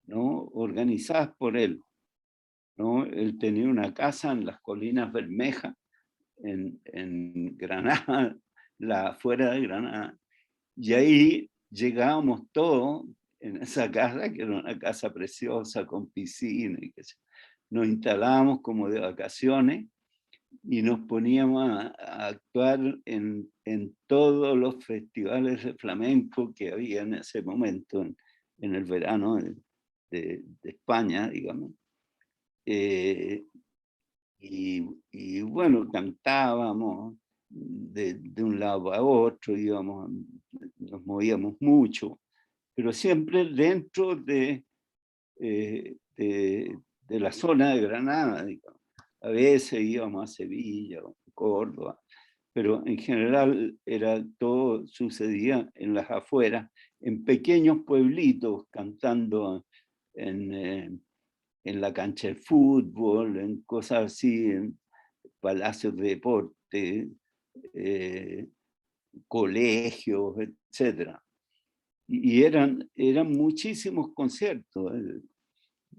B: ¿no?, organizadas por él, ¿no? Él tenía una casa en las Colinas Bermejas, en Granada, fuera de Granada, y ahí llegábamos todos, esa casa, que era una casa preciosa con piscina y qué sé yo. Nos instalábamos como de vacaciones y nos poníamos a actuar en todos los festivales de flamenco que había en ese momento, en el verano de España, digamos. Y bueno, cantábamos de un lado a otro, íbamos, nos movíamos mucho, pero siempre dentro de la zona de Granada, digamos. A veces íbamos a Sevilla o Córdoba, pero en general era, todo sucedía en las afueras, en pequeños pueblitos, cantando en la cancha de fútbol, en cosas así, en palacios de deporte, colegios, etcétera. Y eran muchísimos conciertos.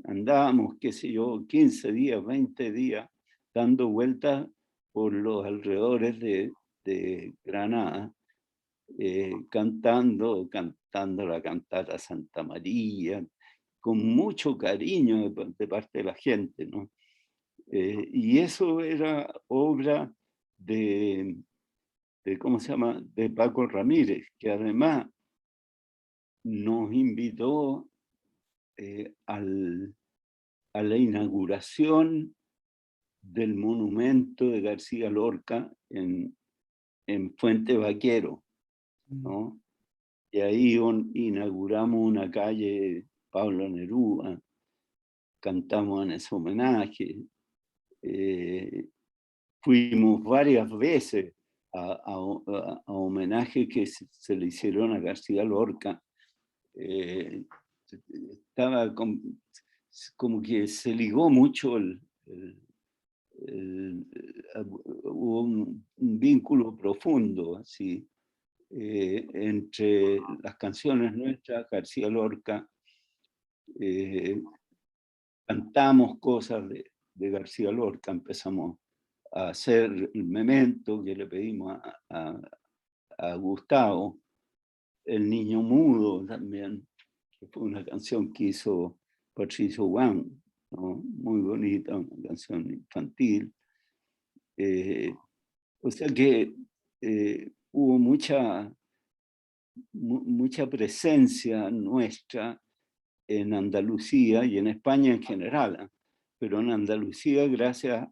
B: Andábamos, qué sé yo, 15 días, 20 días, dando vueltas por los alrededores de Granada, cantando la cantata Santa María, con mucho cariño de parte de la gente, ¿no? Y eso era obra ¿cómo se llama?, de Paco Ramírez, que además nos invitó a la inauguración del monumento de García Lorca en Fuente Vaquero, ¿no? Y ahí inauguramos una calle Pablo Neruda, cantamos en ese homenaje, fuimos varias veces a homenajes que se le hicieron a García Lorca. Estaba como que se ligó mucho hubo un vínculo profundo así, entre las canciones nuestras, García Lorca, cantamos cosas de García Lorca, empezamos a hacer el memento que le pedimos a Gustavo, El Niño Mudo también, que fue una canción que hizo Patricio Wang, ¿no? Muy bonita, una canción infantil. O sea que hubo mucha presencia nuestra en Andalucía y en España en general, ¿eh? Pero en Andalucía gracias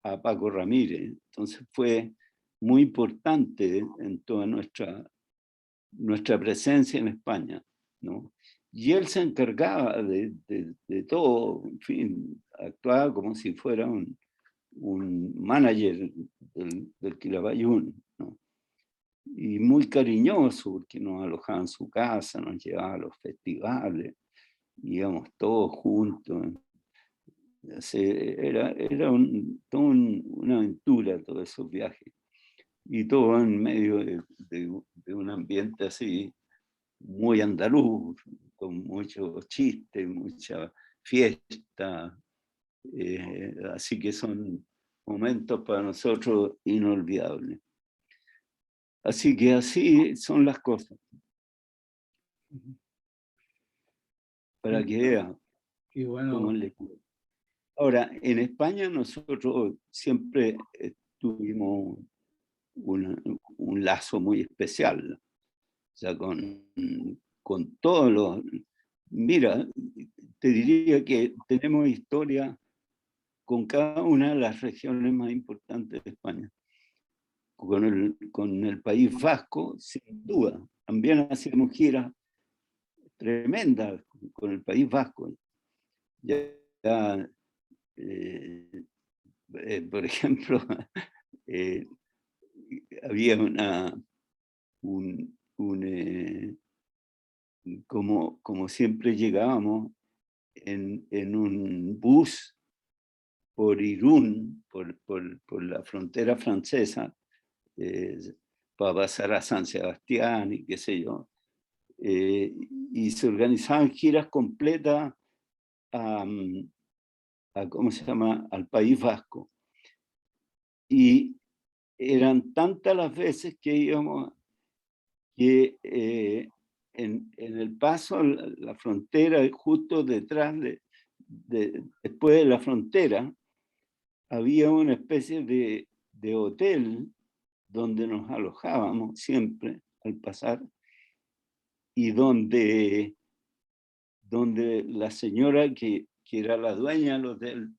B: a Paco Ramírez. Entonces fue muy importante en toda nuestra presencia en España, ¿no? Y él se encargaba de todo, en fin, actuaba como si fuera un manager del Quilapayún, ¿no? Y muy cariñoso, porque nos alojaba en su casa, nos llevaba a los festivales, íbamos todos juntos. Era toda una aventura todos esos viajes. Y todo en medio de un ambiente así muy andaluz, con muchos chistes, mucha fiesta. Así que son momentos para nosotros inolvidables. Así que así son las cosas. Para que vean cómo le cuento. Ahora, en España nosotros siempre tuvimos un lazo muy especial. O sea, con todos los... Mira, te diría que tenemos historia con cada una de las regiones más importantes de España. Con el País Vasco, sin duda. También hacemos giras tremendas con el País Vasco. Ya, por ejemplo, había como siempre llegábamos en un bus por Irún, por la frontera francesa, para pasar a San Sebastián y qué sé yo. Y se organizaban giras completas ¿cómo se llama?, al País Vasco. Y eran tantas las veces que íbamos que en El Paso, la frontera, justo detrás después de la frontera, había una especie de hotel donde nos alojábamos siempre al pasar y donde la señora que era la dueña del hotel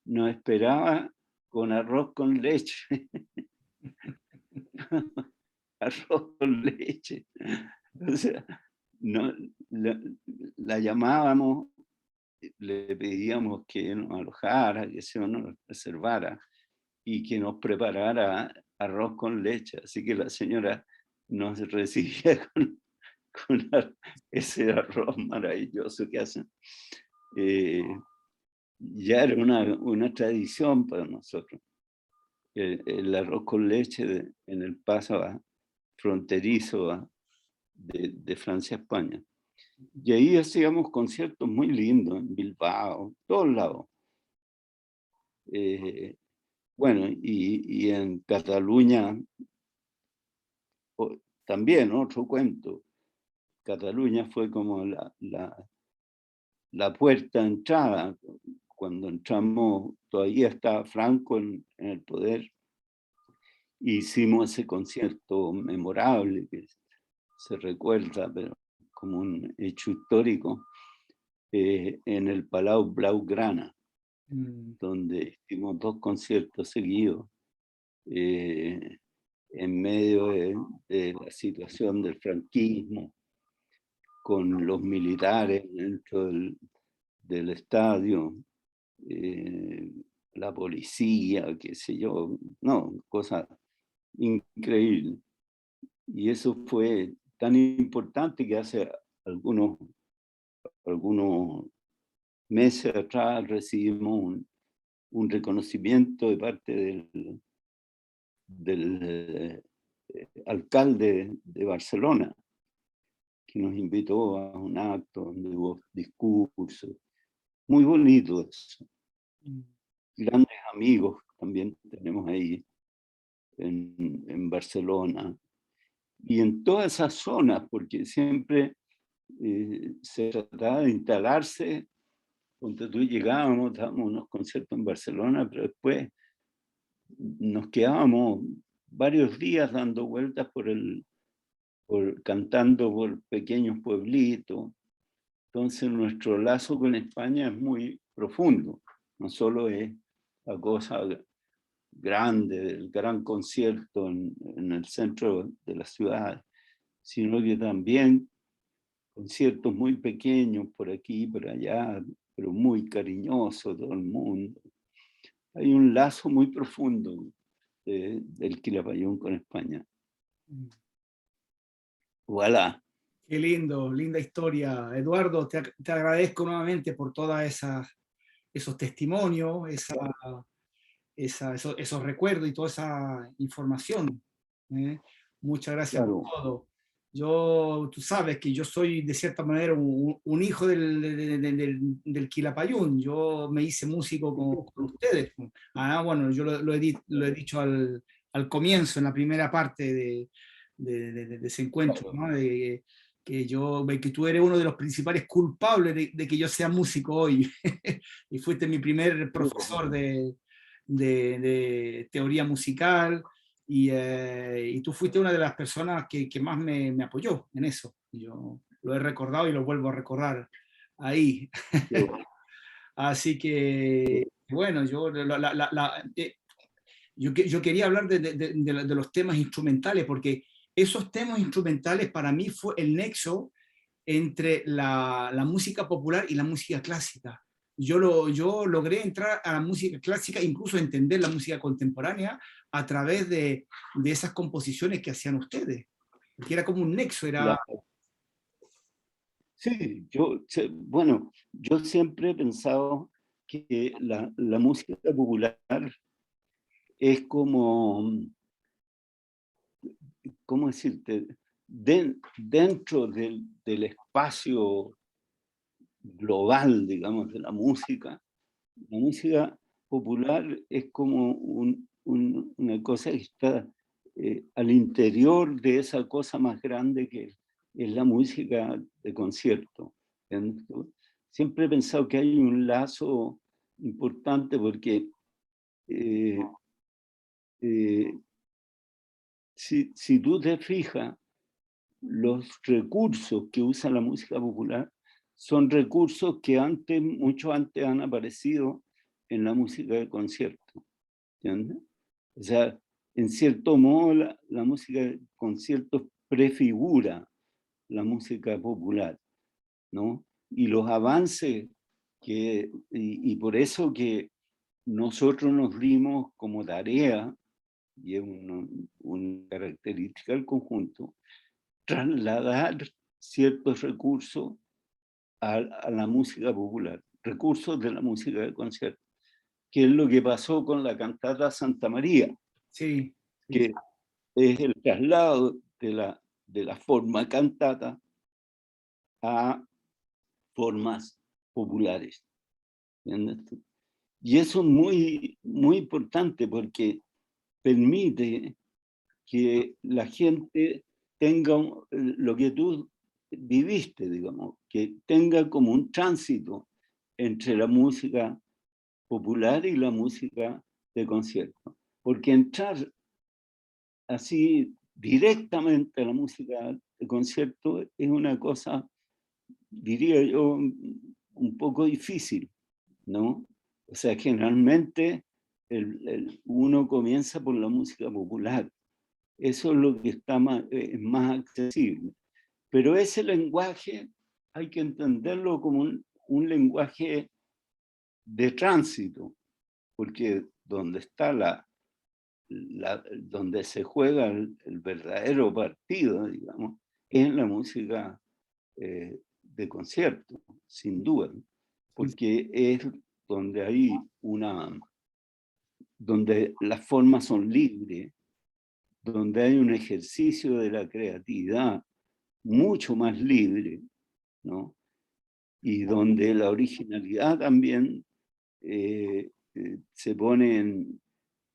B: nos esperaba con arroz con leche. Arroz con leche. O sea, no, la llamábamos, le pedíamos que nos alojara, que se nos reservara y que nos preparara arroz con leche. Así que la señora nos recibía con ese arroz maravilloso que hacen. Ya era una tradición para nosotros. El arroz con leche en el Paso fronterizo de Francia a España. Y ahí hacíamos conciertos muy lindos en Bilbao, todos lados. Bueno, y en Cataluña también, otro cuento. Cataluña fue como la puerta de entrada. Cuando entramos, todavía estaba Franco en el poder. Hicimos ese concierto memorable que se recuerda, pero como un hecho histórico, en el Palau Blaugrana, donde hicimos 2 conciertos seguidos en medio de la situación del franquismo, con los militares dentro del estadio, la policía, qué sé yo, no, cosa increíble. Y eso fue tan importante que hace algunos meses atrás recibimos un reconocimiento de parte del alcalde de Barcelona, que nos invitó a un acto donde hubo discursos. Muy bonito eso. Grandes amigos también tenemos ahí en Barcelona. Y en todas esas zonas, porque siempre se trataba de instalarse. Cuando tú llegábamos, dábamos unos conciertos en Barcelona, pero después nos quedábamos varios días dando vueltas cantando por pequeños pueblitos. Entonces nuestro lazo con España es muy profundo. No solo es la cosa grande del gran concierto en el centro de la ciudad, sino que también conciertos muy pequeños por aquí y por allá, pero muy cariñosos todo el mundo. Hay un lazo muy profundo del Quilapayún con España. Voilà.
A: Qué lindo, linda historia. Eduardo, te agradezco nuevamente por todos esos testimonios, esos recuerdos y toda esa información. ¿Eh? Muchas gracias por
B: Claro.
A: todo. Tú sabes que yo soy de cierta manera un hijo del Quilapayún. Yo me hice músico con ustedes. Bueno, yo lo he dicho al comienzo, en la primera parte de ese encuentro, ¿no? Que tú eres uno de los principales culpables de que yo sea músico hoy. Y fuiste mi primer profesor de teoría musical y tú fuiste una de las personas que más me apoyó en eso. Yo lo he recordado y lo vuelvo a recordar ahí. Así que, bueno, yo quería hablar de los temas instrumentales, porque esos temas instrumentales para mí fue el nexo entre la música popular y la música clásica. Yo logré entrar a la música clásica, incluso entender la música contemporánea a través de esas composiciones que hacían ustedes, que era como un nexo, era...
B: Sí, bueno, yo siempre he pensado que la música popular es como, ¿cómo decirte? Dentro del espacio global, digamos, de la música popular es como una cosa que está al interior de esa cosa más grande que es la música de concierto. ¿Entiendes? Siempre he pensado que hay un lazo importante porque eh, eh, si tú te fijas, los recursos que usa la música popular son recursos que antes, mucho antes han aparecido en la música de concierto. ¿Entiendes? O sea, en cierto modo, la música de concierto prefigura la música popular, ¿no? Y los avances y por eso que nosotros nos dimos como tarea, y es una característica del conjunto, trasladar ciertos recursos a la música popular, recursos de la música de concierto, que es lo que pasó con la cantata Santa María,
A: Sí, sí,
B: que es el traslado de la forma cantata a formas populares. ¿Entiendes? Y eso es muy, muy importante porque permite que la gente tenga lo que tú viviste, digamos, que tenga como un tránsito entre la música popular y la música de concierto. Porque entrar así directamente a la música de concierto es una cosa, diría yo, un poco difícil, ¿no? O sea, generalmente uno comienza por la música popular. Eso es lo que está más accesible. Pero ese lenguaje hay que entenderlo como un lenguaje de tránsito, porque donde está donde se juega el verdadero partido, digamos, es en la música de concierto, sin duda,
A: sí, sí.
B: porque es donde hay donde las formas son libres, donde hay un ejercicio de la creatividad mucho más libre, ¿no? Y donde la originalidad también se pone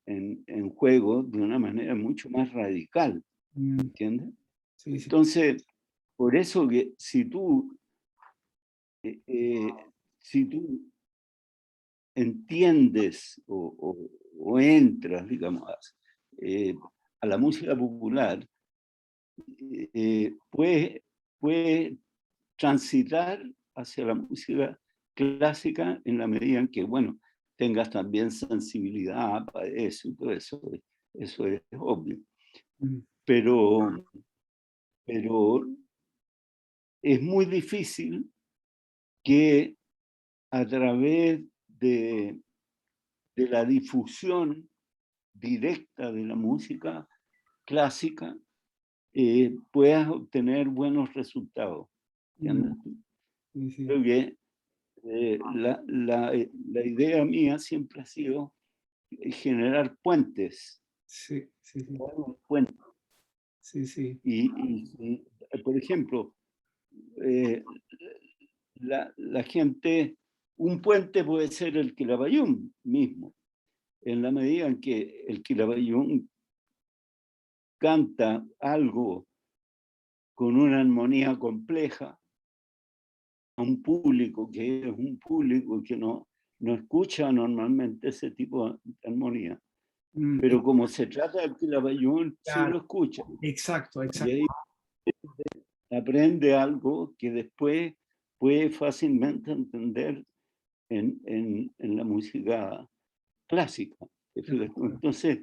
B: en juego de una manera mucho más radical,
A: Mm,
B: ¿entiendes?
A: sí, sí.
B: Entonces, por eso que eh, eh, si tú entiendes o entras, digamos, eh, a la música popular, puedes transitar hacia la música clásica en la medida en que, bueno, tengas también sensibilidad para eso y todo eso es obvio.
A: Mm,
B: Pero, pero es muy difícil que a través de la difusión directa de la música clásica puedas obtener buenos resultados.
A: mm,
B: ¿Entiendes?
A: sí, sí,
B: Creo que la idea mía siempre ha sido generar puentes,
A: sí, sí, sí,
B: crear un puente.
A: sí, sí.
B: Por ejemplo, eh, la gente, un puente puede ser el Quilapayún mismo, en la medida en que el Quilapayún canta algo con una armonía compleja a un público que es un público que no escucha normalmente ese tipo de armonía.
A: Mm,
B: Pero como se trata del Quilapayún, sí
A: claro,
B: lo escucha.
A: exacto,
B: Y
A: exacto.
B: ahí aprende algo que después puede fácilmente entender en la música clásica. Entonces,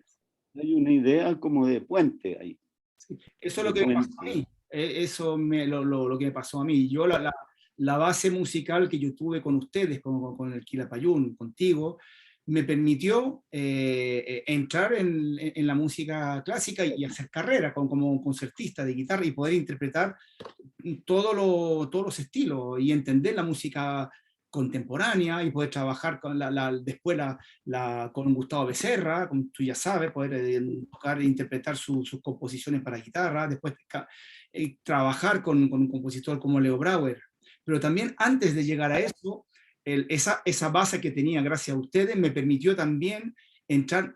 B: hay una idea como de puente ahí,
A: Sí. Eso es lo
B: de
A: que me pasó a
B: puente.
A: mí. Eso lo que me pasó a mí. Yo la base musical que yo tuve con ustedes, con el Quilapayún, contigo, me permitió entrar en la música clásica y hacer carrera como concertista de guitarra y poder interpretar todos los estilos y entender la música contemporánea y poder trabajar después con Gustavo Becerra, como tú ya sabes, poder tocar e interpretar sus composiciones para guitarra, después trabajar con un compositor como Leo Brauer. Pero también antes de llegar a eso, esa base que tenía gracias a ustedes me permitió también entrar,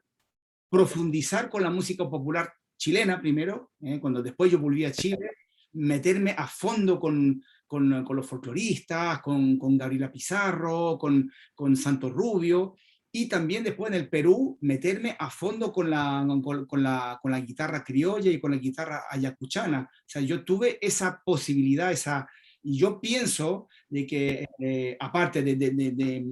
A: profundizar con la música popular chilena primero, cuando después yo volví a Chile, meterme a fondo con los folcloristas, con Gabriela Pizarro, con Santos Rubio, y también después en el Perú meterme a fondo con la guitarra criolla y con la guitarra ayacuchana. O sea, yo tuve esa posibilidad, y yo pienso de que, aparte de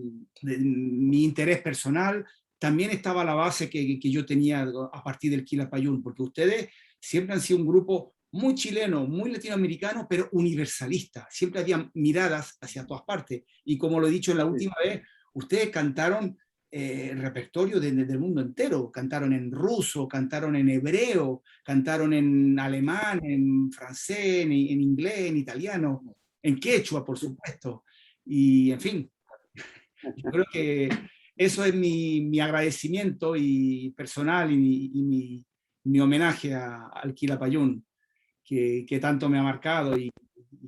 A: mi interés personal, también estaba la base que yo tenía a partir del Quilapayún, porque ustedes siempre han sido un grupo muy chileno, muy latinoamericano, pero universalista. Siempre había miradas hacia todas partes. Y como lo he dicho la última vez, ustedes cantaron el repertorio del mundo entero. Cantaron en ruso, cantaron en hebreo, cantaron en alemán, en francés, en inglés, en italiano, en quechua, por supuesto. Y, en fin, yo creo que eso es mi agradecimiento y personal y mi homenaje al Quilapayún, que tanto me ha marcado y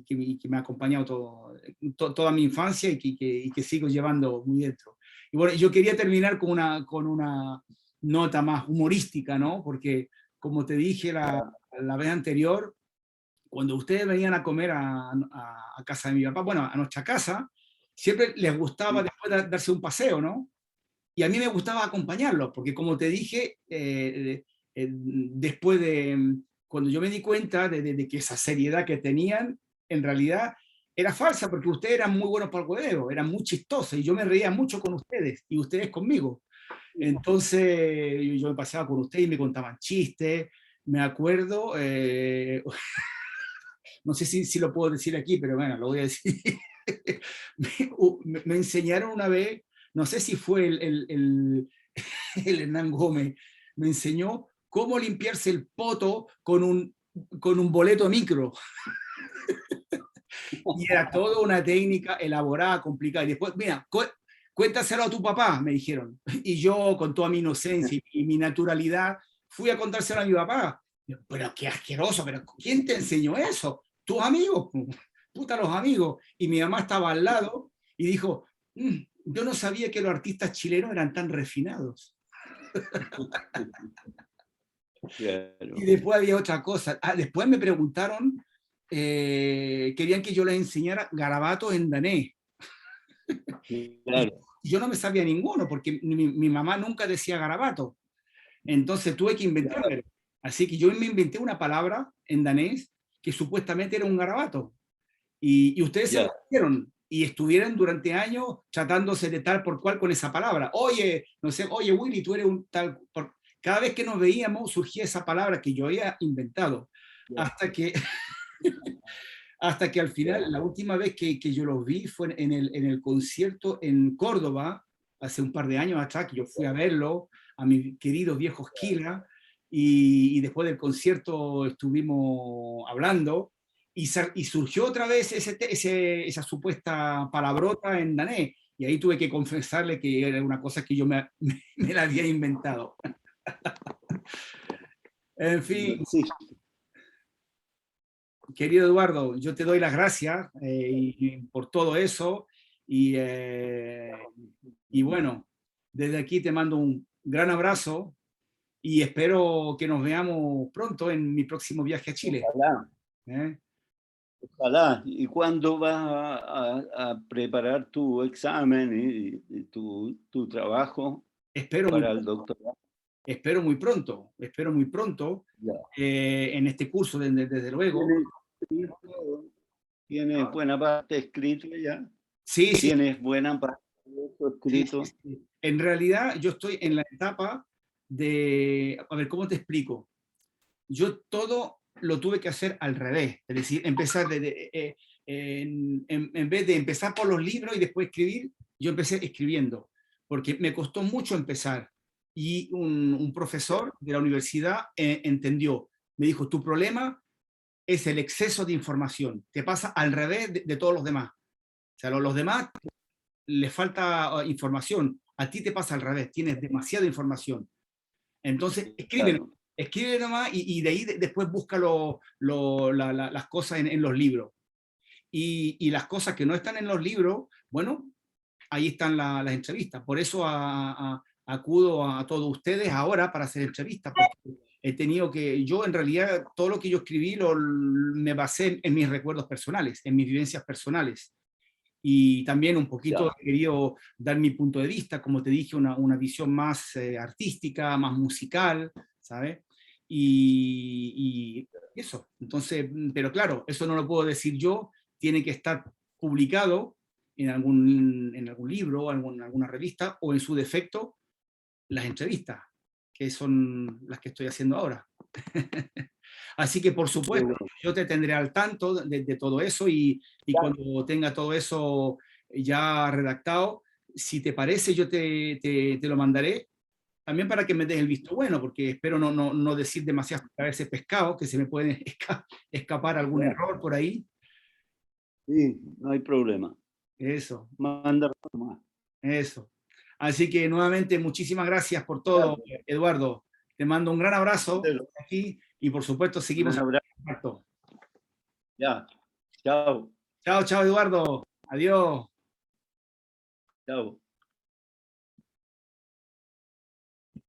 A: que me ha acompañado toda mi infancia y que sigo llevando muy dentro. Y bueno, yo quería terminar con una nota más humorística, ¿no? Porque, como te dije la vez anterior, cuando ustedes venían a comer a casa de mi papá, bueno, a nuestra casa, siempre les gustaba después darse un paseo, ¿no? Y a mí me gustaba acompañarlos, porque como te dije, después cuando yo me di cuenta de que esa seriedad que tenían, en realidad era falsa, porque ustedes eran muy buenos para el huevo, eran muy chistosos, y yo me reía mucho con ustedes, y ustedes conmigo. Entonces yo me paseaba con ustedes y me contaban chistes, me acuerdo, no sé si lo puedo decir aquí, pero bueno, lo voy a decir. Me enseñaron una vez, no sé si fue el Hernán Gómez, me enseñó cómo limpiarse el poto con un boleto micro. Y era toda una técnica elaborada, complicada. Y después, mira, cuéntaselo a tu papá, me dijeron. Y yo, con toda mi inocencia y mi naturalidad, fui a contárselo a mi papá. Pero qué asqueroso, pero ¿quién te enseñó eso? Tus amigos, puta los amigos. Y mi mamá estaba al lado y dijo, yo no sabía que los artistas chilenos eran tan refinados.
B: Claro.
A: Y después había otra cosa. Después me preguntaron, querían que yo les enseñara garabatos en danés.
B: Claro.
A: Y yo no me sabía ninguno, porque mi mamá nunca decía garabato. Entonces tuve que inventármelo. Así que yo me inventé una palabra en danés que supuestamente era un garabato. Y ustedes se lo
B: Ya.
A: hicieron y estuvieron durante años tratándose de tal por cual con esa palabra. Oye, no sé, oye Willy, tú eres un tal... Cada vez que nos veíamos surgía esa palabra que yo había inventado. Hasta que, hasta que al final, la última vez que yo los vi fue en el concierto en Córdoba, hace un par de años atrás, que yo fui a verlo, a mis queridos viejos Kila, y después del concierto estuvimos hablando, y surgió otra vez esa supuesta palabrota en danés, y ahí tuve que confesarle que era una cosa que yo me la había inventado. En fin,
B: Sí.
A: querido Eduardo, yo te doy las gracias por todo eso y bueno, desde aquí te mando un gran abrazo y espero que nos veamos pronto en mi próximo viaje a Chile.
B: Ojalá.
A: ¿Eh?
B: Ojalá. ¿Y cuándo vas a preparar tu examen y tu trabajo
A: Espero muy,
B: para el doctorado?
A: espero muy pronto
B: Ya.
A: en este curso, desde luego.
B: ¿Tienes buena parte escrita ya?
A: Sí, sí,
B: ¿Tienes buena parte de eso
A: sí, sí,
B: escrito?
A: sí. En realidad yo estoy en la etapa a ver, ¿cómo te explico? Yo todo lo tuve que hacer al revés, es decir, empezar en vez de empezar por los libros y después escribir, yo empecé escribiendo, porque me costó mucho empezar. Y un profesor de la universidad entendió, me dijo, tu problema es el exceso de información, te pasa al revés de todos los demás. O sea, los demás les falta información, a ti te pasa al revés, tienes demasiada información. Entonces,
B: Claro.
A: escribe nomás y de ahí después busca las cosas en los libros. Y las cosas que no están en los libros, bueno, ahí están las entrevistas. Por eso acudo a todos ustedes ahora para hacer entrevistas, porque he tenido que, yo en realidad, todo lo que yo escribí me basé en mis recuerdos personales, en mis vivencias personales. Y también un poquito
B: Ya.
A: he querido dar mi punto de vista, como te dije, una visión más artística, más musical, ¿sabes? Y eso. Entonces, pero claro, eso no lo puedo decir yo, tiene que estar publicado en algún libro, alguna revista, o en su defecto, las entrevistas, que son las que estoy haciendo ahora. Así que, por
B: Qué
A: supuesto,
B: bueno.
A: yo te tendré al tanto de todo eso y cuando tenga todo eso ya redactado, si te parece, yo te lo mandaré también para que me des el visto bueno, porque espero no decir demasiadas veces pescado, que se me puede escapar algún
B: Ya.
A: error por ahí.
B: Sí, no hay problema.
A: Eso,
B: Manda más.
A: eso. Así que nuevamente, muchísimas gracias por todo, Eduardo. Te mando un gran abrazo aquí y por supuesto seguimos
B: Un
A: en
B: abrazo.
A: contacto.
B: Ya. Chao.
A: Chao, chao, Eduardo. Adiós.
B: Chao.